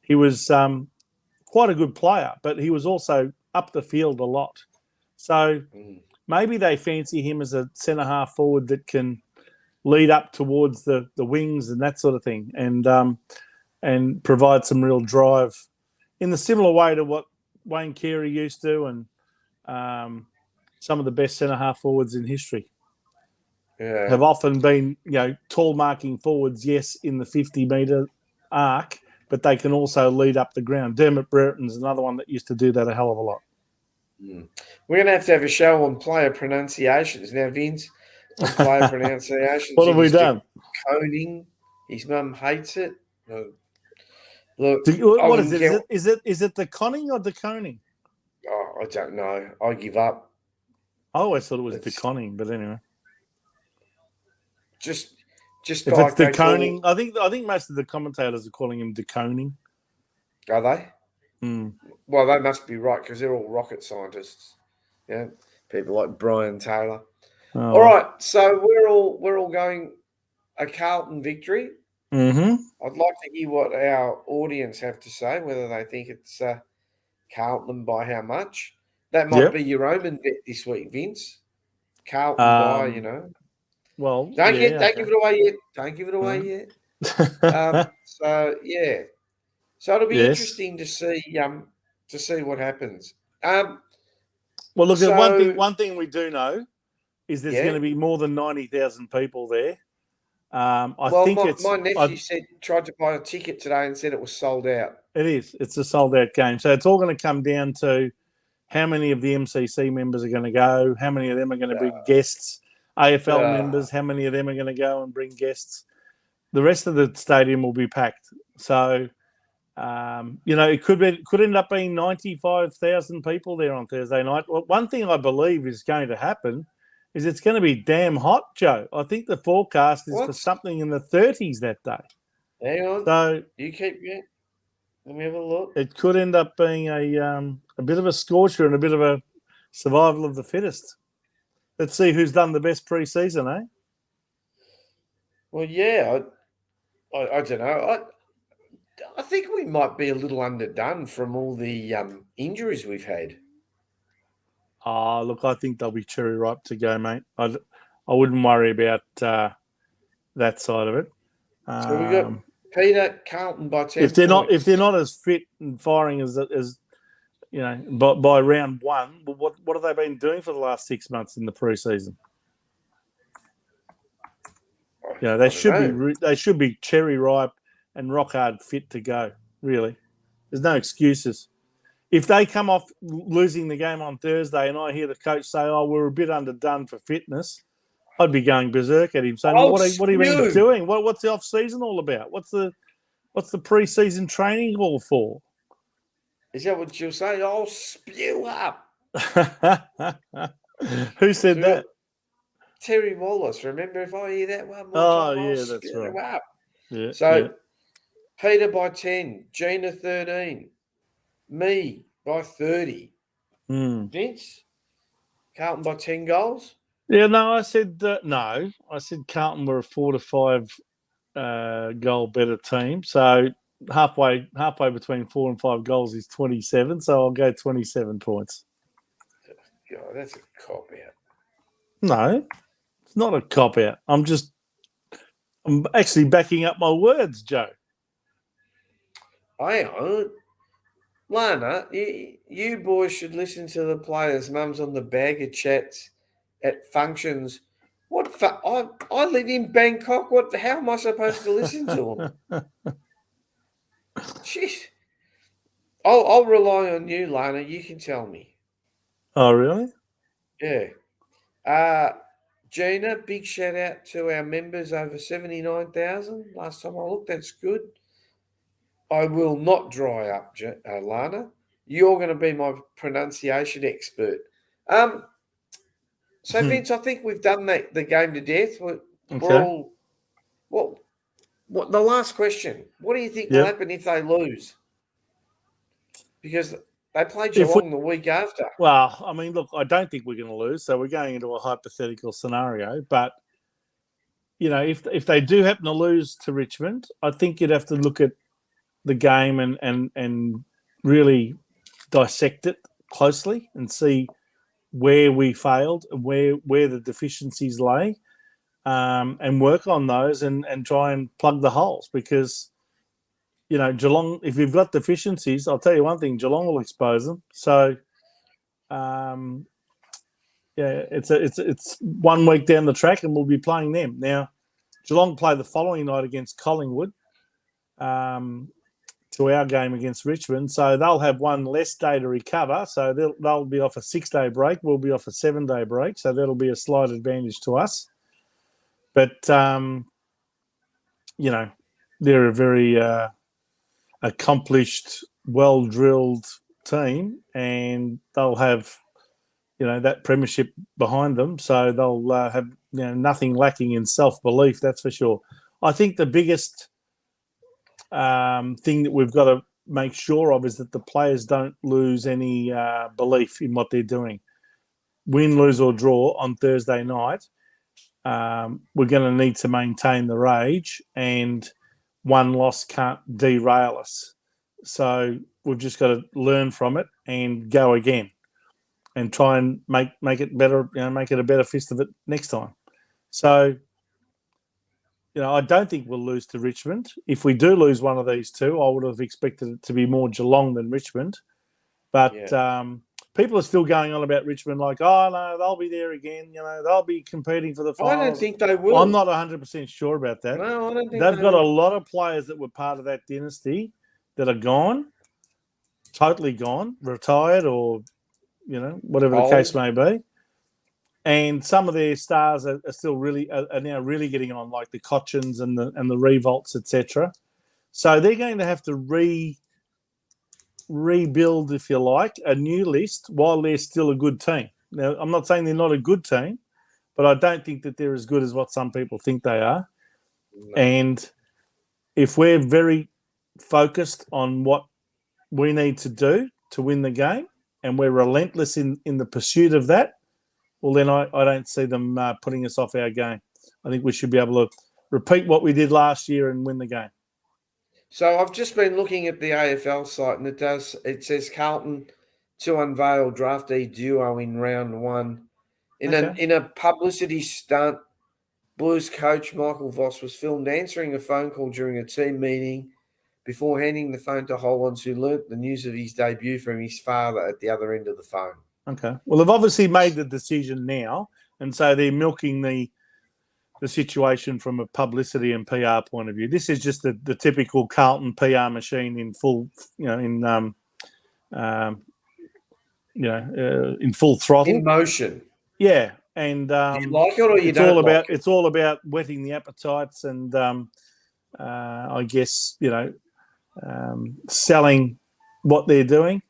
he was quite a good player, but he was also up the field a lot. So maybe they fancy him as a centre half forward that can lead up towards the wings and that sort of thing, and provide some real drive in the similar way to what Wayne Carey used to, and some of the best centre half forwards in history have often been, tall marking forwards, yes, in the 50-metre arc, but they can also lead up the ground. Dermot Brereton's another one that used to do that a hell of a lot. We're going to have a show on player pronunciations. Now, Vince, on player pronunciations. What have we done? Coning. His mum hates it. Look, what is it? Is it the conning or the coning? Oh, I don't know. I give up. I always thought it was the conning, but anyway. Just if it's the coning, I think most of the commentators are calling him deconing. Are they? Mm. Well, they must be right because they're all rocket scientists. Yeah, people like Brian Taylor. Oh. All right, so we're all going a Carlton victory. Mm-hmm. I'd like to hear what our audience have to say, whether they think it's Carlton by how much. That might be your omen bet this week, Vince. Carlton by, Well, don't give it away yet. Don't give it away yet. So it'll be interesting to see what happens. Well, look, one thing we do know is there's going to be more than 90,000 people there. My nephew tried to buy a ticket today and said it was sold out. It is. It's a sold out game. So it's all going to come down to how many of the MCC members are going to go, how many of them are going to bring guests, AFL members, how many of them are going to go and bring guests. The rest of the stadium will be packed. So, it could end up being 95,000 people there on Thursday night. Well, one thing I believe is going to happen is it's going to be damn hot, Joe. I think the forecast is for something in the 30s that day. Hang on. So you keep let me have a look. It could end up being a bit of a scorcher and a bit of a survival of the fittest. Let's see who's done the best pre-season, eh? Well, yeah, I don't know. I think we might be a little underdone from all the injuries we've had. Look, I think they'll be cherry ripe to go, mate. I wouldn't worry about that side of it. So we got Peter Carlton by 10. If they're not as fit and firing as by round one, what have they been doing for the last 6 months in the preseason? They should be cherry ripe and rock hard fit to go. Really, there's no excuses. If they come off losing the game on Thursday and I hear the coach say, "Oh, we're a bit underdone for fitness," I'd be going berserk at him, saying, "What have you been doing? What's the off season all about? What's the pre-season training all for?" Is that what you'll say? I'll spew up. Who said that? Terry Wallace. Remember, if I hear that one more time, I'll spew up. Yeah. So, Peter by 10, Gina 13, me by 30. Vince, Carlton by 10 goals? Yeah, no, I said no. I said Carlton were a 4 to 5 goal better team. So halfway between 4 and 5 goals is 27. So I'll go 27 points. God, that's a cop out. No, it's not a cop out. I'm actually backing up my words, Joe. I aren't. Lana, you boys should listen to the players' mums on the bag of chats at functions. I live in Bangkok. How am I supposed to listen to them? Jeez. I'll rely on you, Lana. You can tell me. Oh, really? Yeah. Gina, big shout out to our members over 79,000. Last time I looked, that's good. I will not dry up, Lana. You're going to be my pronunciation expert. So, Vince, I think we've done the game to death. We're all. What? The last question. What do you think will happen if they lose? Because they played Geelong the week after. Well, I mean, look, I don't think we're going to lose. So we're going into a hypothetical scenario. But, if they do happen to lose to Richmond, I think you'd have to look at the game and really dissect it closely and see where we failed and where the deficiencies lay, and work on those and try and plug the holes. Because, you know, Geelong, if you've got deficiencies, I'll tell you one thing, Geelong will expose them. So, it's 1 week down the track and we'll be playing them. Now, Geelong play the following night against Collingwood, to our game against Richmond. So they'll have one less day to recover. So they'll be off a 6-day break. We'll be off a 7-day break. So that'll be a slight advantage to us. But, you know, they're a very accomplished, well-drilled team, and they'll have, you know, that premiership behind them. So they'll have, you know, nothing lacking in self-belief, that's for sure. I think the biggest thing that we've got to make sure of is that the players don't lose any belief in what they're doing. Win, lose or draw on Thursday night, we're going to need to maintain the rage, and one loss can't derail us. So we've just got to learn from it and go again and try and make it better, you know, make it a better fist of it next time. So, you know, I don't think we'll lose to Richmond. If we do lose one of these two, I would have expected it to be more Geelong than Richmond. But people are still going on about Richmond like, oh, no, they'll be there again. You know, they'll be competing for the finals. I don't think they will. I'm not 100% sure about that. No, I don't think They've got a lot of players that were part of that dynasty that are gone, totally gone, retired, or, you know, whatever the case may be. And some of their stars are still are now really getting on, like the Cotchins and the Revolts, etc. So they're going to have to rebuild, if you like, a new list while they're still a good team. Now, I'm not saying they're not a good team, but I don't think that they're as good as what some people think they are. No. And if we're very focused on what we need to do to win the game, and we're relentless in the pursuit of that, well, then I don't see them putting us off our game. I think we should be able to repeat what we did last year and win the game. So I've just been looking at the AFL site, and it says Carlton to unveil draftee duo in round 1. In a publicity stunt, Blues coach Michael Voss was filmed answering a phone call during a team meeting before handing the phone to Hollands, who learnt the news of his debut from his father at the other end of the phone. Okay. Well, they've obviously made the decision now, and so they're milking the situation from a publicity and PR point of view. This is just the typical Carlton PR machine in full, in full throttle, in motion. Yeah, and you like it or you don't like it? It's all about whetting the appetites and I guess selling what they're doing.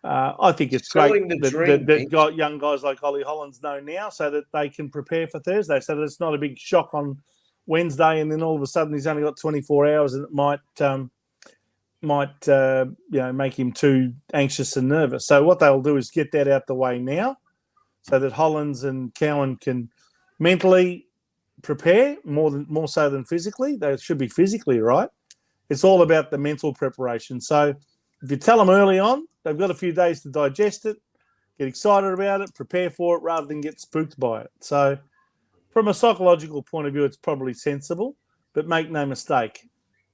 I think it's great that got young guys like Ollie Hollands know now, so that they can prepare for Thursday, so that it's not a big shock on Wednesday, and then all of a sudden he's only got 24 hours, and it might make him too anxious and nervous. So what they'll do is get that out the way now, so that Hollands and Cowan can mentally prepare more so than physically. They should be physically right. It's all about the mental preparation. So if you tell them early on, they've got a few days to digest it, get excited about it, prepare for it, rather than get spooked by it. So from a psychological point of view, it's probably sensible, but make no mistake,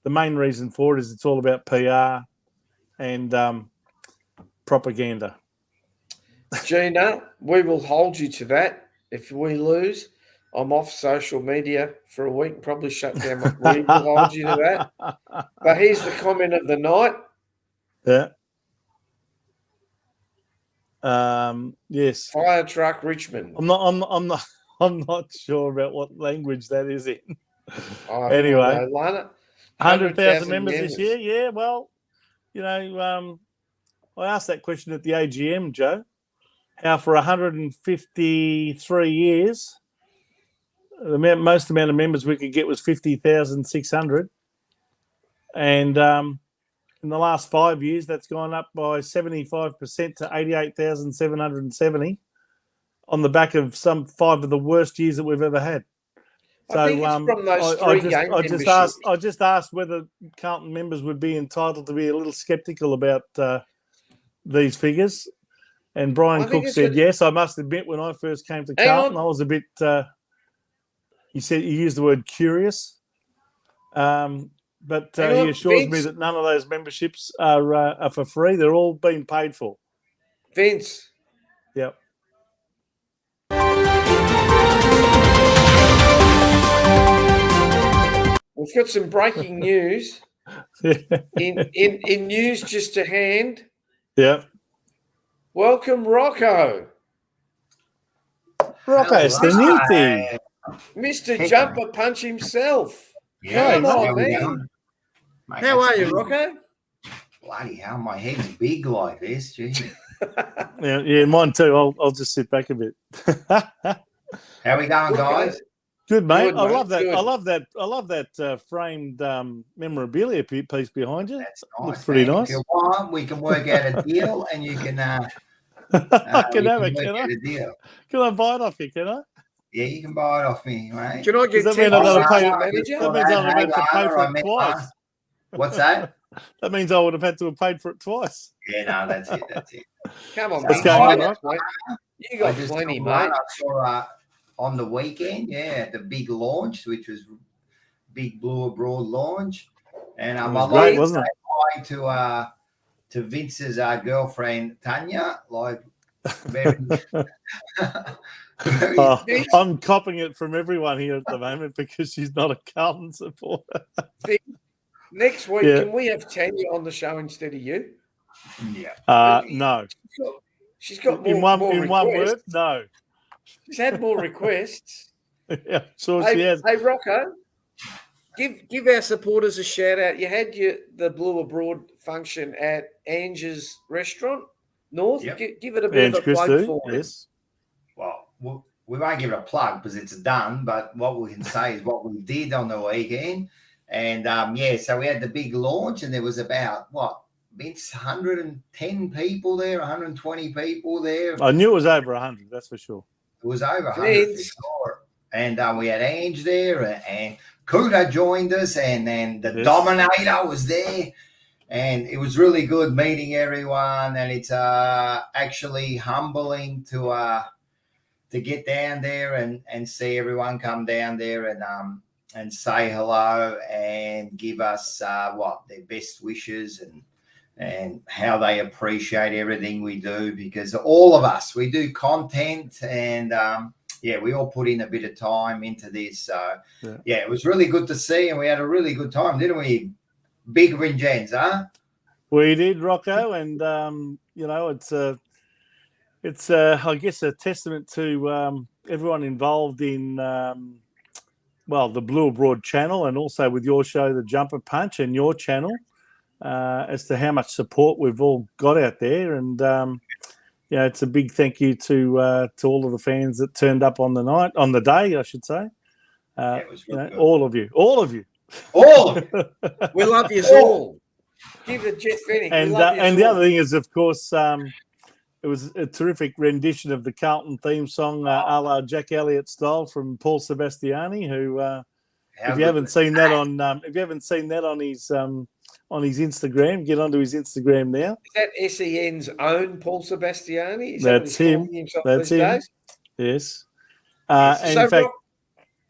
the main reason for it is it's all about PR and propaganda. Gina, we will hold you to that. If we lose, I'm off social media for a week, probably shut down. We will hold you to that. But here's the comment of the night. Yeah. Yes. Fire truck Richmond. I'm not sure about what language that is in. Anyway, 100,000 members this year. Yeah. Well, I asked that question at the AGM, Joe. How for 153 years, the most amount of members we could get was 50,600, and in the last 5 years, that's gone up by 75% to 88,770 on the back of some 5 of the worst years that we've ever had. I think it's from those three game memberships. I just asked whether Carlton members would be entitled to be a little sceptical about these figures. And Brian Cook said, yes, I must admit, when I first came to Carlton, I was a bit, he used the word curious. But he assures me that none of those memberships are for free. They're all being paid for. Vince. Yep. We've got some breaking news. in news just to hand. Yeah. Welcome, Rocco. Rocco Staniti. Mr. Jumper Punch himself. Yeah, come on, man. Mate, how are you, Rocco? Bloody hell, my head's big like this. Gee. yeah, mine too. I'll just sit back a bit. How we going, guys? Good, mate. Good, I mate. love that. Good. I love that framed memorabilia piece behind you. That's nice. Looks pretty nice. If you want, we can work out a deal, and you can. I can have it. Can I? Can I buy it off you? Can I? Yeah, you can buy it off me, mate. Can I get that mean I've got to pay? manager? That means I've had to pay for it twice. What's that? That means I would have had to have paid for it twice. Yeah, no, that's it. That's it. Come on, What's mate. going on, You got plenty, mate. I saw on the weekend, the big launch, which was big Blue Abroad launch, and It was great, wasn't it? Hi to Vince's girlfriend Tanya, like very. I'm copying it from everyone here at the moment because she's not a Carlton supporter. Next week, can we have Tanya on the show instead of you? Yeah. No. She's got more, in one requests. word, no. She's had more requests. Yeah, sure she has. Hey, Rocco, give our supporters a shout out. You had the Blue Abroad function at Ange's restaurant, North. Yep. Give it a bit of a plug for us. Yes. Well, we won't give it a plug because it's done, but what we can say is what we did on the weekend. And, so we had the big launch, and there was about, Vince, 110 people there, 120 people there. I knew it was over 100, that's for sure. It was over 100 for sure. And we had Ange there, and Kuta joined us, and then the Dominator was there. And it was really good meeting everyone, and it's actually humbling to get down there and see everyone come down there and say hello and give us their best wishes and how they appreciate everything we do, because all of us, we do content and we all put in a bit of time into this. So it was really good to see, and we had a really good time, didn't we? Big Ringens, huh? We did, Rocco, and it's I guess a testament to everyone involved in the Blue Abroad channel, and also with your show, The Jumper Punch, and your channel, as to how much support we've all got out there. And it's a big thank you to all of the fans that turned up on the day, I should say. It was really good. All of you. We love you all. Give it Jeff Fennick. And the other thing is, of course, it was a terrific rendition of the Carlton theme song, a la Jack Elliott style, from Paul Sebastiani. Who, if you haven't seen that on his Instagram, get onto his Instagram now. Is that SEN's own Paul Sebastiani? That's him. That's him. Days? Yes. And in fact,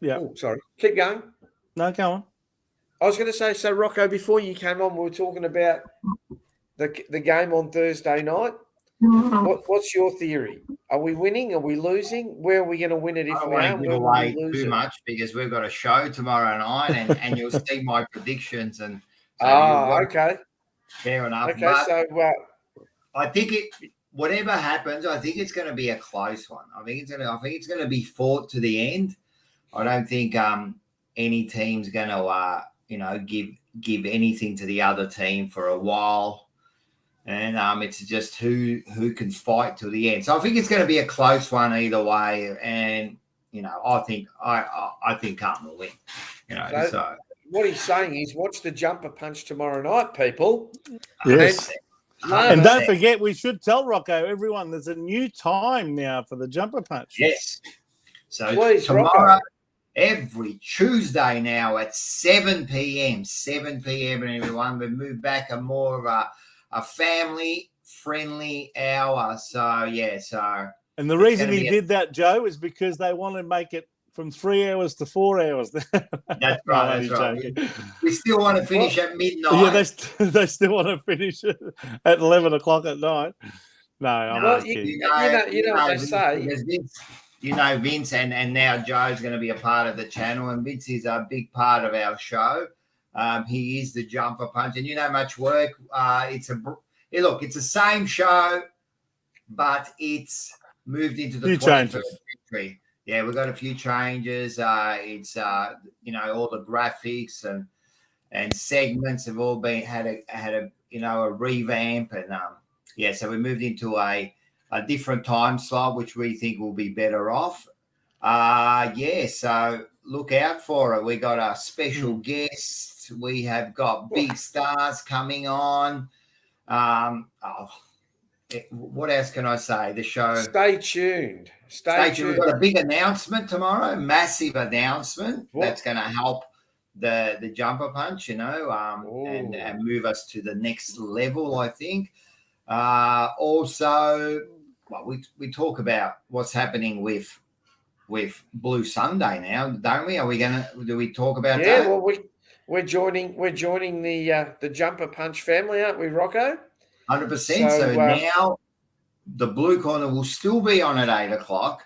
Oh, sorry. Keep going. No, go on. I was going to say, so Rocco, before you came on, we were talking about the game on Thursday night. What's your theory? Are we winning? Are we losing? Where are we going to win it if we are? I don't want to give away too much because we've got a show tomorrow night, and you'll see my predictions. And so okay, fair enough. Okay, but so I think whatever happens, I think it's going to be a close one. I think it's going to be fought to the end. I don't think any team's going to give anything to the other team for a while. And it's just who can fight to the end. So I think it's going to be a close one either way. And I think Carlton will win. So what he's saying is, watch the Jumper Punch tomorrow night, people. Yes. And don't forget, we should tell Rocco, everyone, there's a new time now for the Jumper Punch. Yes. So Please, tomorrow, Rocco. every Tuesday now at 7 p.m. 7 p.m. everyone. We've moved back a more of a family-friendly hour. So, yeah, so... And the reason he did that, Joe, is because they want to make it from 3 hours to 4 hours. That's right. That's right. We still want to finish at midnight. Yeah, they still want to finish it at 11 o'clock at night. No, I'm kidding. You know what they say. Vince, and now Joe's going to be a part of the channel, and Vince is a big part of our show. He is the jumper punch, and much work. It's the same show, but it's moved into the 21st century. Yeah, we've got a few changes. It's all the graphics and segments have all been had a revamp, and so we moved into a different time slot, which we think will be better off. So look out for it. We got a special guest. We have got big stars coming on. What else can I say? The show. Stay tuned. Stay tuned. We've got a big announcement tomorrow. Massive announcement that's going to help the jumper punch, and move us to the next level, I think. Also, we talk about what's happening with Blue Sunday now, don't we? Do we talk about that? Yeah, well, we're joining the jumper punch family, aren't we, Rocco? 100%. So now the Blue Corner will still be on at 8 o'clock.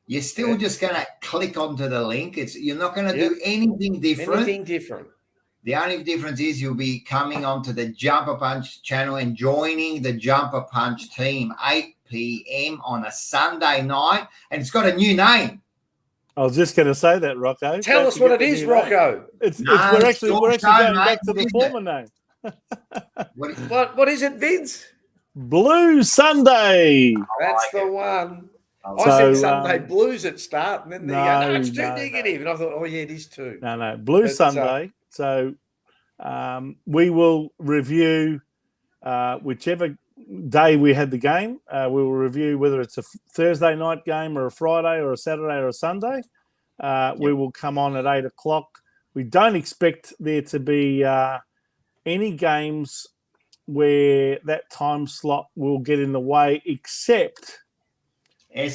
You're still just going to click onto the link. You're not going to do anything different. The only difference is you'll be coming onto the Jumper Punch channel and joining the Jumper Punch team 8 p.m. on a Sunday night. And it's got a new name. I was just going to say that, Rocco. Tell us what it is, Rocco. We're actually going back to the former name. What is it, Vince? Blue Sunday. That's the one. I said Sunday Blues at start, and then they go, no, it's too negative. And I thought, it is too. No, Blue Sunday. So we will review whichever day we had the game. We will review whether it's a Thursday night game or a Friday or a Saturday or a Sunday. We will come on at 8 o'clock. We don't expect there to be any games where that time slot will get in the way, except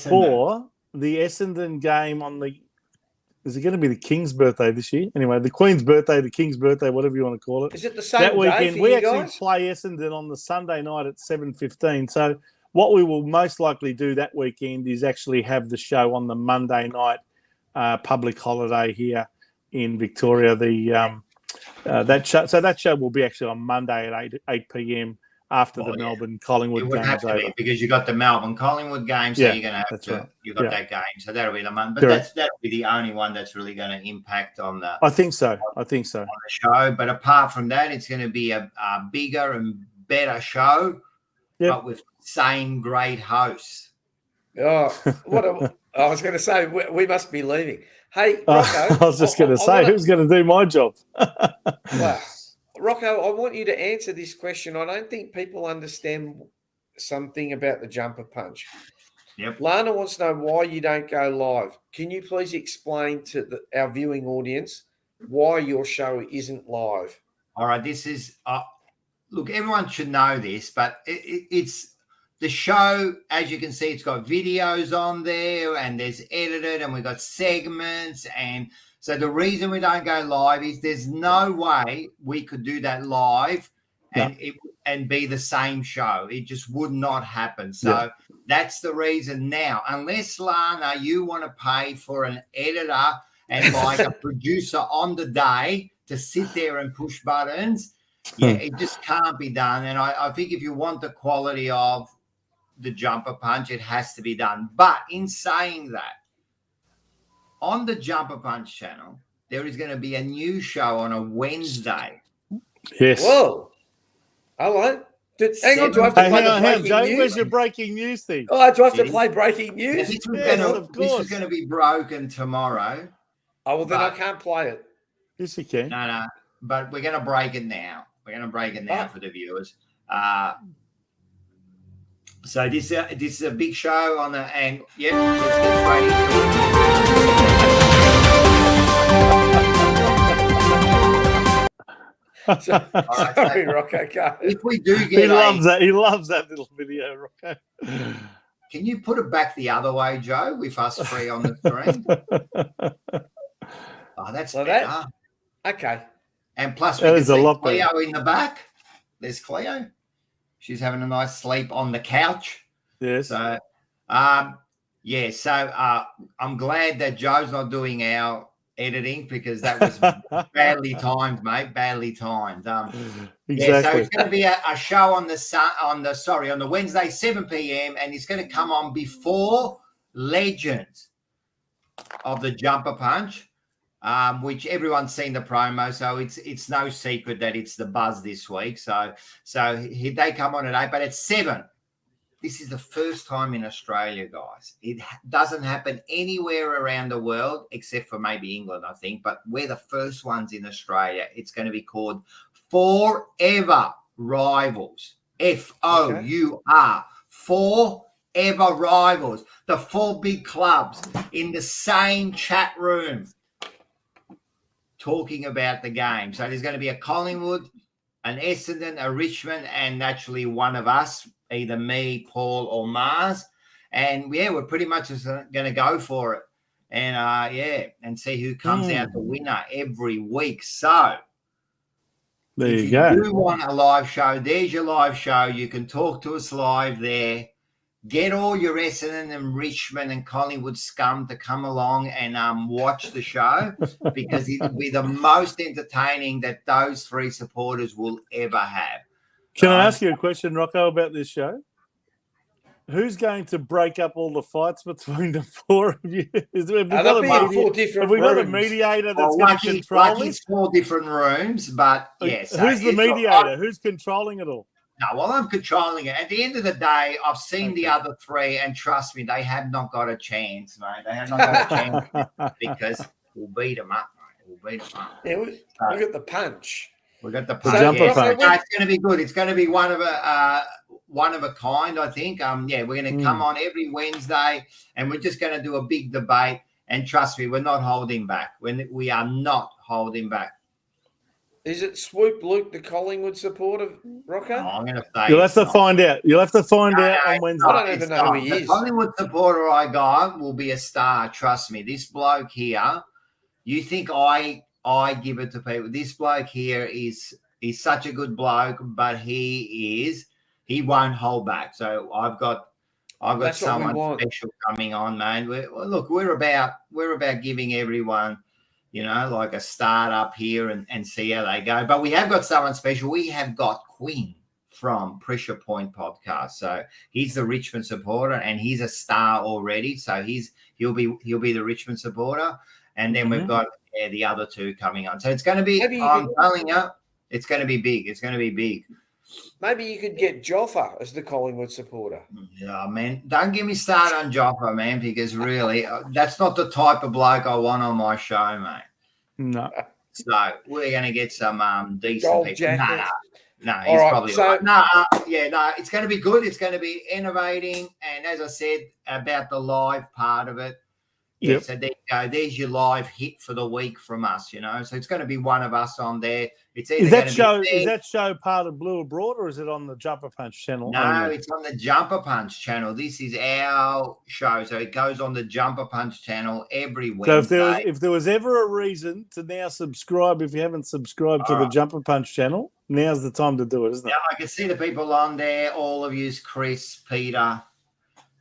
for the Essendon game on the... Is it going to be the King's birthday this year? Anyway, the Queen's birthday, the King's birthday, whatever you want to call it. Is it the same that weekend? Day for we you actually guys? play Essendon on the Sunday night at 7:15. So what we will most likely do that weekend is actually have the show on the Monday night public holiday here in Victoria. That show will be actually on Monday at 8 p.m. after the Melbourne Collingwood game is over. Because you got the Melbourne Collingwood game, so you're going to have to. Right. You got that game, so that'll be the Monday. But that'll be the only one that's really going to impact on the. I think so. On the show, but apart from that, it's going to be a bigger and better show, but with the same great hosts. Oh, I was going to say we must be leaving. Hey, Rocco. I was just going to say, who's going to do my job? Well, Rocco, I want you to answer this question. I don't think people understand something about the jumper punch. Yep. Lana wants to know why you don't go live. Can you please explain to our viewing audience why your show isn't live? All right, this is look, everyone should know this, but it's the show. As you can see, it's got videos on there, and there's edited, and we've got segments, and so the reason we don't go live is there's no way we could do that live and be the same show. It just would not happen. So that's the reason now. Unless, Lana, you want to pay for an editor and like a producer on the day to sit there and push buttons, it just can't be done. And I think if you want the quality of the jumper punch, it has to be done. But in saying that, on the Jumper Punch channel, there is going to be a new show on a Wednesday. Yes. Whoa. Hello. Hang on, do I have to play the breaking news? Where's your breaking news thing? Oh, do I have to play breaking news? This is going to be broken tomorrow. Oh, well, then I can't play it. Yes, you can. No, but we're going to break it now. We're going to break it now for the viewers. So this is a big show on the, and let's get straight into it. Sorry, Rocco. Go. If we do get He loves that. He loves that little video, Rocco. Can you put it back the other way, Joe, with us three on the screen? Oh, that's Like better. that? Okay. And plus, we That can is a see lot Cleo better. in the back. There's Cleo. She's having a nice sleep on the couch. Yes. So, yeah. So I'm glad that Joe's not doing our editing because that was badly timed, mate. Badly timed. Exactly. Yeah, so it's going to be a show on the Wednesday, 7 p.m. and it's going to come on before Legends of the Jumper Punch, which everyone's seen the promo, so it's no secret that it's the buzz this week. So they come on at 8, but at 7. This is the first time in Australia, guys. It doesn't happen anywhere around the world except for maybe England, I think. But we're the first ones in Australia. It's going to be called Forever Rivals. F-O-U-R. Forever Rivals. The 4 big clubs in the same chat room talking about the game. So there's going to be a Collingwood, an Essendon, a Richmond, and naturally one of us, either me, Paul, or Mars. And, yeah, we're pretty much just going to go for it. And, and see who comes out the winner every week. So There if you go. you do want a live show, there's your live show. You can talk to us live there. Get all your Essendon and Richmond and Collingwood scum to come along and watch the show because it'll be the most entertaining that those 3 supporters will ever have. Can I ask you a question, Rocco, about this show? Who's going to break up all the fights between the 4 of you? Have we got a mediator that's going to control this? 4 different rooms, but yes. Who's the mediator? Who's controlling it all? No, well, I'm controlling it. At the end of the day, I've seen the other 3, and trust me, they have not got a chance, mate. They have not got a chance because we'll beat them up, mate. We'll beat them up. Yeah, we got the punch. We got the punch. Jumper punch. No, it's going to be good. It's going to be one of a kind, I think. We're going to come on every Wednesday, and we're just going to do a big debate. And trust me, we're not holding back. We are not holding back. Is it Swoop Luke, the Collingwood supporter, Rocco? I'm going to say you'll have to find out. You'll have to find out on Wednesday. I don't even know who he is. The Collingwood supporter I got will be a star. Trust me. This bloke here, you think I give it to people. This bloke here is such a good bloke, but he won't hold back. So I've got someone special coming on, man. We're about giving everyone, like a start up here and see how they go. But we have got someone special. We have got Quinn from Pressure Point Podcast. So he's the Richmond supporter and he's a star already. So he'll be the Richmond supporter. And then we've got the other 2 coming on. So it's going to be, I'm telling you, it's going to be big. It's going to be big. Maybe you could get Joffa as the Collingwood supporter. Yeah, man. Don't get me started on Joffa, man, because really, that's not the type of bloke I want on my show, mate. No. So we're going to get some decent Gold people. jacket. No, he's probably right. It's going to be good. It's going to be innovating. And as I said about the live part of it, so there you go. There's your live hit for the week from us, So it's going to be one of us on there. It's either is that show part of Blue Abroad or is it on the Jumper Punch channel? No, it's on the Jumper Punch channel. This is our show, so it goes on the Jumper Punch channel every Wednesday. So if there was ever a reason to now subscribe, if you haven't subscribed to the Jumper Punch channel, now's the time to do it, isn't it? Yeah, I can see the people on there. All of you, Chris, Peter,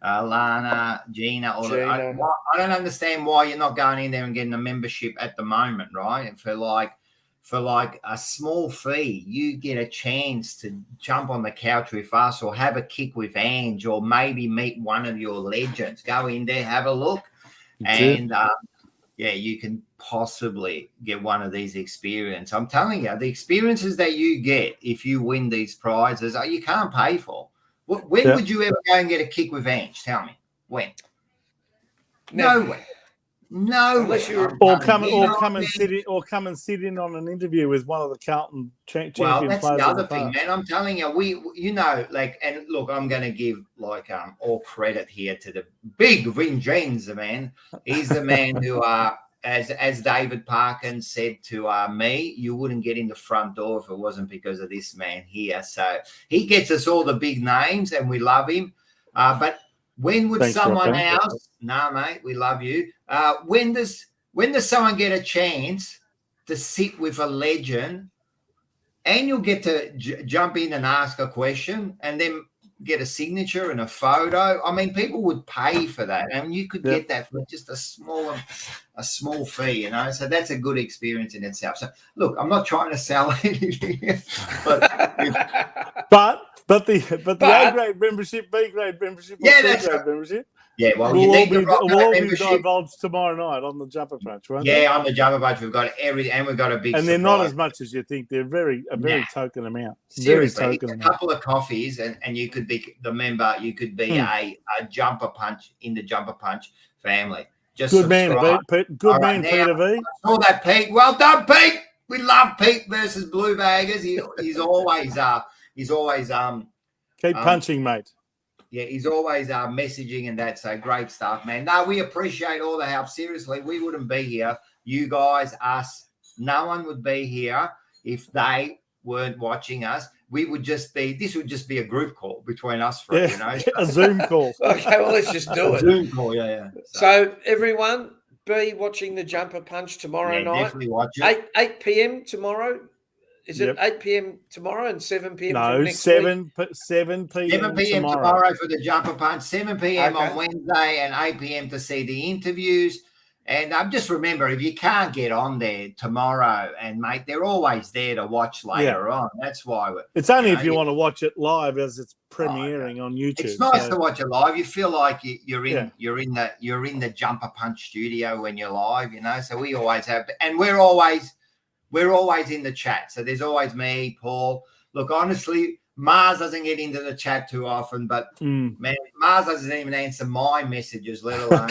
Lana, Gina. I don't understand why you're not going in there and getting a membership at the moment, right? For like a small fee, you get a chance to jump on the couch with us or have a kick with Ange or maybe meet one of your legends. Go in there, have a look. And, you can possibly get one of these experiences. I'm telling you, the experiences that you get if you win these prizes, you can't pay for. When would you ever go and get a kick with Ange? Tell me. When? Nowhere. Unless you're come and sit in on an interview with one of the Carlton champion players. Well, that's the other thing, man. I'm telling you, and look, I'm going to give all credit here to the big Vincenzo, man. He's the man who as David Parkins said to me, you wouldn't get in the front door if it wasn't because of this man here. So he gets us all the big names, and we love him. But when would someone else? No, mate, we love you. When does someone get a chance to sit with a legend, and you'll get to jump in and ask a question, and then get a signature and a photo? I mean, people would pay for that, and you could get that for just a small fee, So that's a good experience in itself. So look, I'm not trying to sell anything, but the A grade membership, B grade membership, C grade membership. Yeah, well, we'll you need all be membership. divulged tomorrow night on the Jumper Punch, right? Yeah, on the Jumper Punch, we've got everything, and we've got a big. And they're not as much as you think. They're very token amount. Seriously, a couple of coffees, and you could be the member. You could be a Jumper Punch in the Jumper Punch family. Just good man, Pete. Good man, Peter V. All that, Pete. Well done, Pete. We love Pete versus Blue Baggers. He's always keep punching, mate. Yeah, he's always messaging and that. So great stuff, man. No, we appreciate all the help. Seriously, we wouldn't be here. You guys, us, no one would be here if they weren't watching us. This would just be a group call between us three, A Zoom call. Okay, well, let's just do it. Zoom call, yeah. So everyone, be watching the Jumper Punch tomorrow night. Definitely watch it. 8 p.m. tomorrow. Is it 8 p.m. tomorrow and 7 p.m. No, from next 7 week? 7 p.m. 7 p.m. tomorrow for the Jumper Punch, 7 p.m. on Wednesday, and 8 p.m. to see the interviews. And just remember, if you can't get on there tomorrow, and mate, they're always there to watch later on. That's why it's only if you want to watch it live as it's premiering on YouTube. It's nice to watch it live. You feel like you're in the Jumper Punch studio when you're live, So we always have, and we're always in the chat. So there's always me, Paul. Look, honestly, Mars doesn't get into the chat too often, but man, Mars doesn't even answer my messages, let alone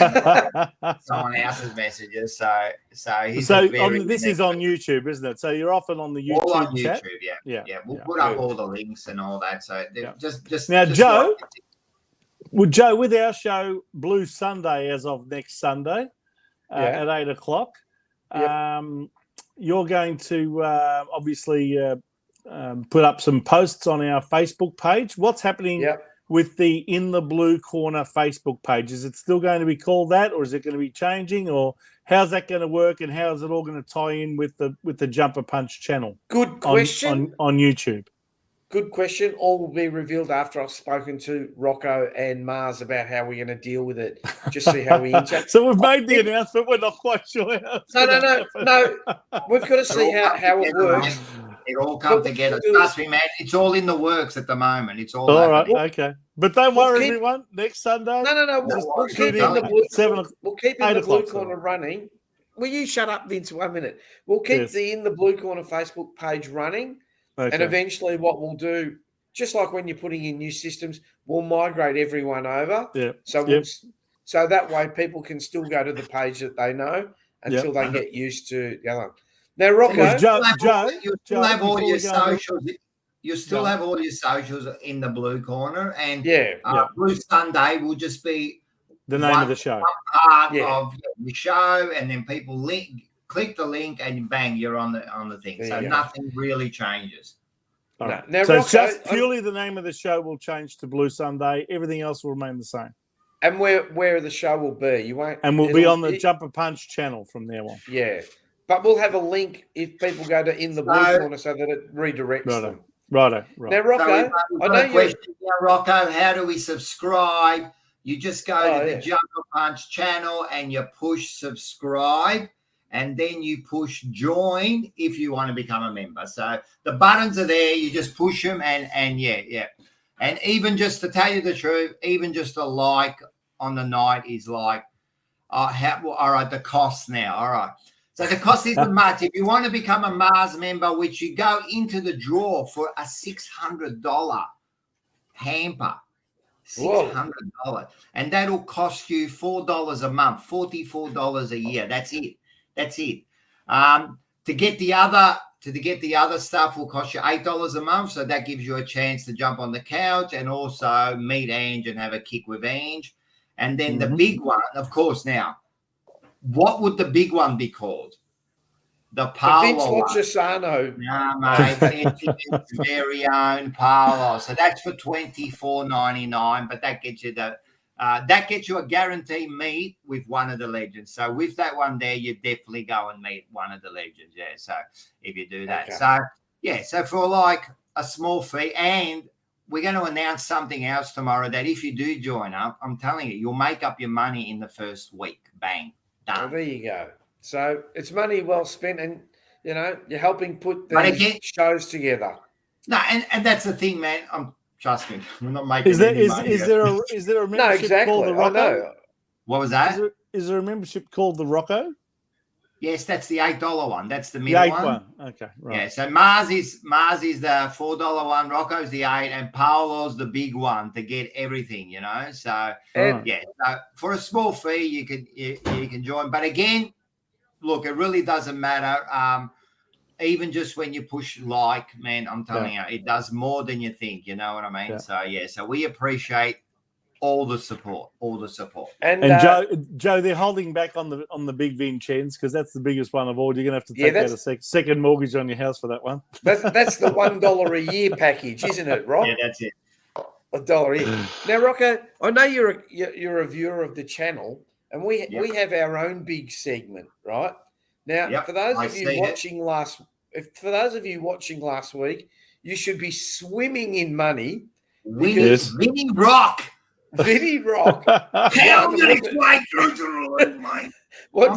someone else's messages. So this is on YouTube, isn't it? So you're often on the YouTube all on chat? YouTube, yeah. We'll put up all the links and all that. So just now, just Joe. Well, Joe, with our show Blue Sunday as of next Sunday at 8:00, you're going to obviously put up some posts on our Facebook page. What's happening with the In the Blue Corner Facebook page? Is it still going to be called that, or is it going to be changing, or how's that going to work, and how is it all going to tie in with the Jumper Punch channel? Good question. On YouTube. Good question. All will be revealed after I've spoken to Rocco and Mars about how we're going to deal with it. Just see how we interact. So we've made the announcement. We're not quite sure. No. We've got to see how it works. It all come together. Trust me, man. It's all in the works at the moment. It's all right. Okay. But don't worry, everyone. Next Sunday. No. We'll keep in the Blue Corner running. Will you shut up, Vince, 1 minute? We'll keep the In the Blue Corner Facebook page running. Okay. And eventually what we'll do, just like when you're putting in new systems, we'll migrate everyone over. Yeah. So that way people can still go to the page that they know until they get used to the other. Now, Rocco, you still have all your socials. You still have all your socials in the Blue Corner, and Blue Sunday will just be the name of the show. Part of the show, and then people click the link, and bang, you're on the thing. So nothing really changes. All right. Now, so Rocco, just purely the name of the show will change to Blue Sunday. Everything else will remain the same. And where the show will be, you won't. And we'll be on the Jumper Punch channel from there on. Yeah. But we'll have a link if people go to In the Blue Corner so that it redirects them. Right. Now, Rocco, I know you. Rocco, how do we subscribe? You just go to the Jumper Punch channel and you push subscribe, and then you push join if you want to become a member. So the buttons are there. You just push them, and And even just to tell you the truth, even just a like on the night is like, all right, the cost now. All right. So the cost isn't much. If you want to become a Mars member, which you go into the draw for a $600 hamper, $600, and that'll cost you $4 a month, $44 a year. That's it. To get the other stuff will cost you $8 a month. So that gives you a chance to jump on the couch and also meet Ange and have a kick with Ange. And then the big one, of course, now what would the big one be called? The Vince Paolo one. Loccisano. No, mate, it's very own Paolo. So that's for $24.99, but that gets you a guaranteed meet with one of the legends. So with that one there, you definitely go and meet one of the legends. Yeah. So if you do that, so for like a small fee, and we're going to announce something else tomorrow that if you do join up, I'm telling you, you'll make up your money in the first week. Bang, done. Well, there you go. So it's money well spent, and you're helping put these shows together. No, and that's the thing, man. Trust me, we're not making Is there any money. Is there a membership called the Rocco? What was that? Is there a membership called the Rocco? Yes, that's the $8 one. That's the middle one. Okay, right. Yeah, so Mars is the $4 one, Rocco's the $8, and Paolo's the big one to get everything, So so for a small fee, you can join. But again, look, it really doesn't matter. Even just when you push like, man, I'm telling you, it does more than you think. You know what I mean? Yeah. So we appreciate all the support. And Joe, they're holding back on the big Vincennes because that's the biggest one of all. You're gonna have to take out a second mortgage on your house for that one. That's the $1 a year package, isn't it, Rock? Yeah, that's it. $1 a year. Now, Rocco, I know you're a viewer of the channel, and we have our own big segment, right? Now, for those of you watching last week, you should be swimming in money. Vinny Rock. Vinny Rock. How I'm going to explain through to the mate. What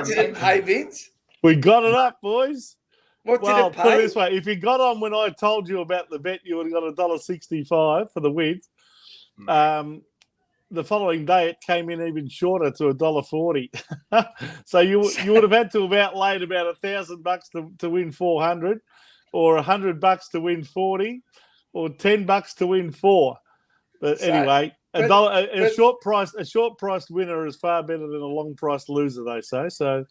did it pay, Vince? We got it up, boys. What did it pay? Put it this way: if you got on when I told you about the bet, you would have got $1.65 for the win. The following day, it came in even shorter to $1.40. So you would have had to have outlaid about $1,000 to win 400, or $100 to win 40, or $10 to win 4. But anyway, a short priced winner is far better than a long priced loser, they say. So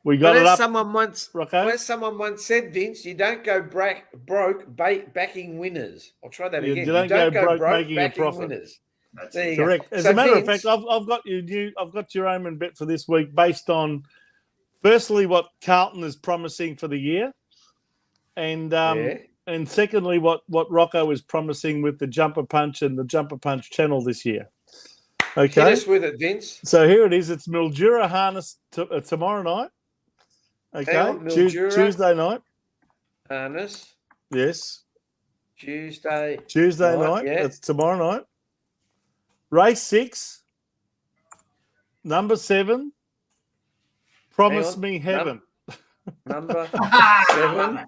we got it up. As someone once said, Vince, you don't go broke backing winners. I'll try that again. You don't go broke making a profit. Winners. That's correct. As a matter of fact, I've got your omen bet for this week based on, firstly, what Carlton is promising for the year, and secondly, what Rocco is promising with the Jumper Punch and the Jumper Punch channel this year. Okay, hit us with it, Vince. So here it is. It's Mildura harness tomorrow night. Okay, Tuesday night. Harness. Yes. Tuesday night. Yeah. That's tomorrow night. Race 6, number 7. Promise me heaven. Number 7.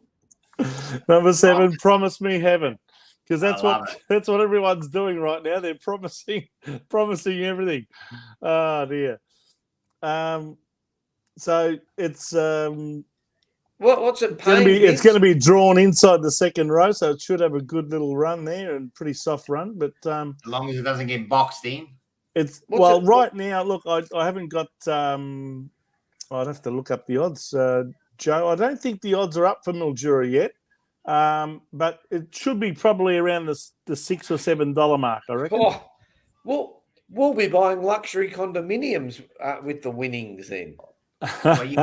Number 7. Promise me heaven, because that's what everyone's doing right now. They're promising everything. Oh dear. So it's what's it paying? It's going to be drawn inside the second row, so it should have a good little run there and pretty soft run. But as long as it doesn't get boxed in, right now. Look, I haven't got. I'd have to look up the odds, Joe. I don't think the odds are up for Mildura yet, but it should be probably around the $6 or $7 mark, I reckon. Oh, we'll be buying luxury condominiums with the winnings then. Well, you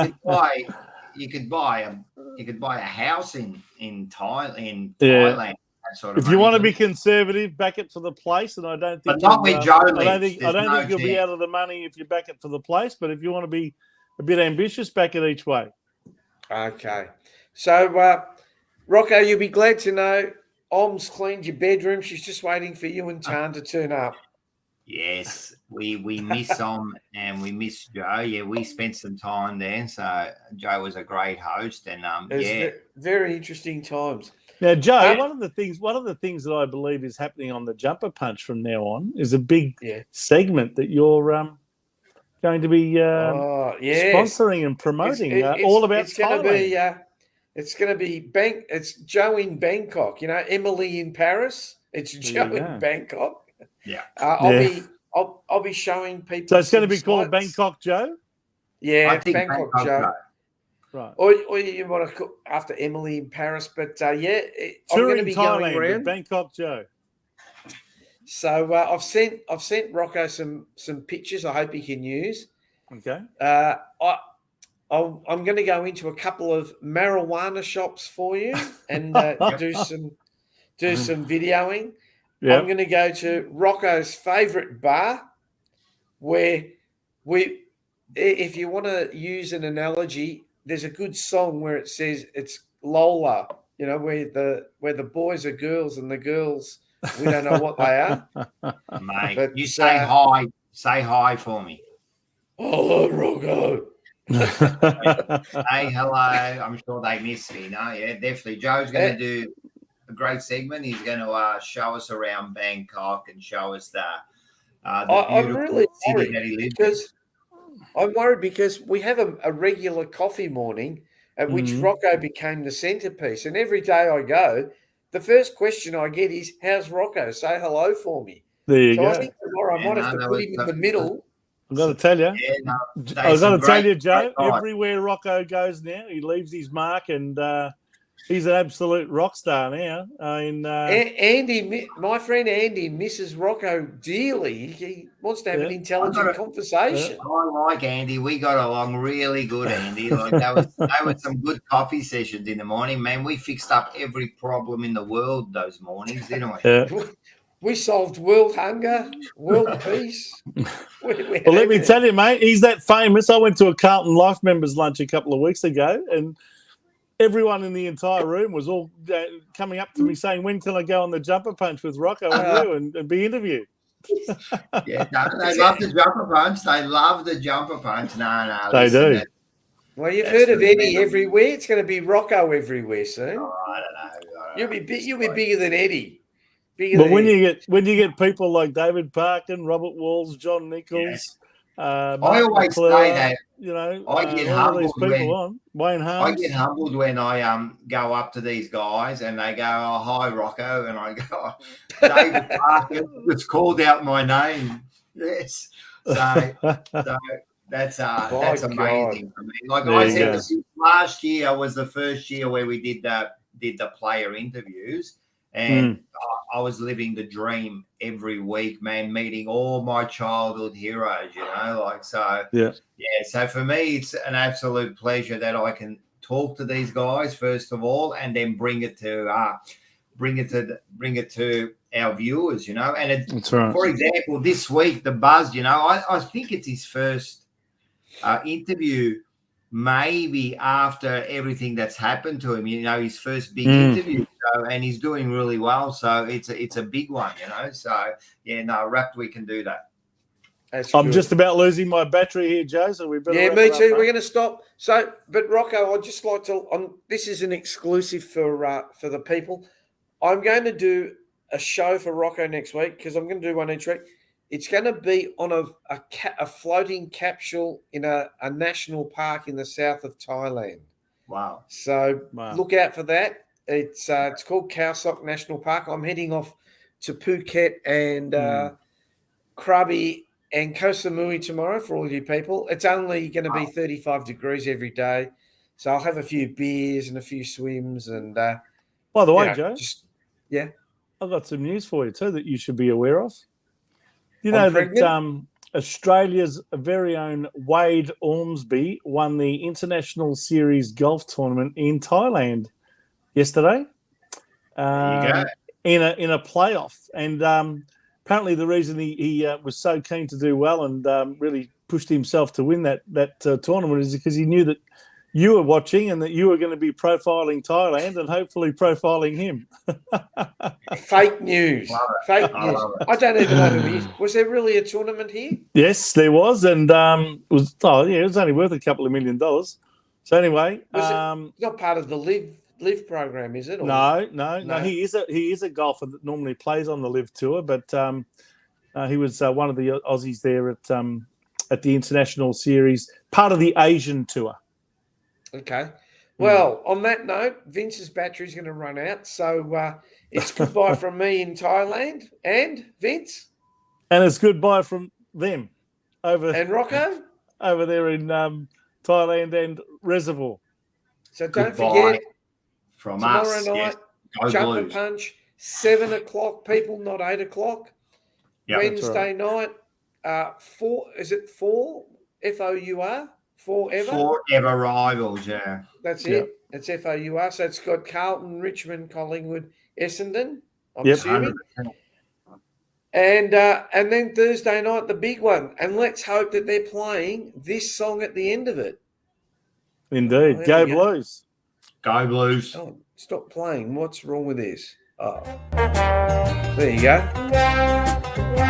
could buy a house in Thailand. That sort of if you want to be conservative, back it for the place, and I don't think. But not with Joe. I don't think you'll be out of the money if you back it for the place. But if you want to be a bit ambitious, back it each way. Okay, so Rocco, you'll be glad to know Om's cleaned your bedroom. She's just waiting for you and Tan to turn up. Yes, we miss Om and we miss Joe. Yeah, we spent some time there. So Joe was a great host, and very interesting times. Now, Joe, one of the things that I believe is happening on the Jumper Punch from now on is a big segment that you're going to be sponsoring and promoting. All about Thailand. It's going to be It's Joe in Bangkok. Emily in Paris. It's Joe in Bangkok. Yeah. I'll be showing people. So it's going to be called Bangkok Joe? Yeah, I think Bangkok Joe. Right. Or you want to call after Emily in Paris, but I'm going to be Thailand, going around Bangkok Joe. So I've sent Rocco some pictures I hope he can use. Okay. I'm going to go into a couple of marijuana shops for you and do some videoing. Yep. I'm going to go to Rocco's favourite bar, where if you want to use an analogy, there's a good song where it says it's Lola, where the boys are girls and the girls, we don't know what they are. Mate, But, you say hi. Say hi for me. Hello, Rocco. Hey, hello. I'm sure they miss me. No, yeah, definitely. Joe's going to do a great segment. He's going to show us around Bangkok and show us the beautiful really city that he lives because I'm worried because we have a regular coffee morning at which Rocco became the centerpiece. And every day I go, the first question I get is, how's Rocco? Say hello for me. There you go. I think tomorrow I might have to put him in the middle. I've got to tell you. Yeah, I've got to tell you, Joe, everywhere Rocco goes now, he leaves his mark, and he's an absolute rock star now. Andy, my friend Andy misses Rocco dearly. He wants to have an intelligent conversation. I like Andy. We got along really good, Andy. Like that was some good coffee sessions in the morning, man. We fixed up every problem in the world those mornings, didn't we? Yeah. We solved world hunger, world peace. Well, let me tell you, mate, he's that famous. I went to a Carlton Life members lunch a couple of weeks ago, and everyone in the entire room was all coming up to me saying, when can I go on the jumper punch with Rocco and you and be interviewed? Yeah, they love the jumper punch. They love the jumper punch. No, they do. Well, you've heard of Eddie everywhere. It's going to be Rocco everywhere soon. Oh, I don't know. You'll be bigger than Eddie. But when you get people like David Parkin, Robert Walls, John Nichols, I always say that I get humbled Wayne Harms. I get humbled when I go up to these guys and they go, "Oh, hi, Rocco," and I go, oh, "David Parkin just called out my name." Yes, so that's amazing for me. Like I said, last year was the first year where we did the player interviews. And I was living the dream every week, man, meeting all my childhood heroes, So for me, it's an absolute pleasure that I can talk to these guys first of all, and then bring it to our viewers, And that's right. For example, this week the Buzz, I think it's his first interview. Maybe after everything that's happened to him, his first big interview, and he's doing really well. So it's a big one, So Rapt, we can do that. I'm just about losing my battery here, Joe. So we better. Yeah, me too. We're going to stop. So, but Rocco, I'd just like to. This is an exclusive for the people. I'm going to do a show for Rocco next week because I'm going to do one each week. It's going to be on a floating capsule in a national park in the south of Thailand. Wow. So look out for that. It's called Khao Sok National Park. I'm heading off to Phuket and Krabi and Koh Samui tomorrow for all you people. It's only going to be 35 degrees every day. So I'll have a few beers and a few swims. And by the way, Joe, I've got some news for you too that you should be aware of. You know that Australia's very own Wade Ormsby won the International Series golf tournament in Thailand yesterday. There you go. In a playoff, and apparently the reason he was so keen to do well and really pushed himself to win that tournament is because he knew that you were watching and that you were going to be profiling Thailand and hopefully profiling him. Fake news. Fake news. I don't even know who he is. Was there really a tournament here? Yes, there was, and it was only worth a couple of $1 million. So anyway, it's not part of the live program, is it? Or? No. He is a golfer that normally plays on the live tour, but he was one of the Aussies there at the International Series, part of the Asian tour. Okay. Well, on that note, Vince's battery's going to run out. So it's goodbye from me in Thailand and Vince. And it's goodbye from them and Rocco over there in Thailand and Reservoir. So don't forget, from tomorrow us, night, Jumper Punch, 7 o'clock, people, not 8 o'clock. Yep, Wednesday night, 4, is it 4? FOUR, forever. Forever Rivals, yeah. That's it. It's FOUR. So it's got Carlton, Richmond, Collingwood, Essendon, I'm Yep. assuming. 100%. And then Thursday night, the big one. And let's hope that they're playing this song at the end of it. Indeed. there Go we go. Blues. Go Blues. Oh, stop playing. What's wrong with this? Oh, there you go.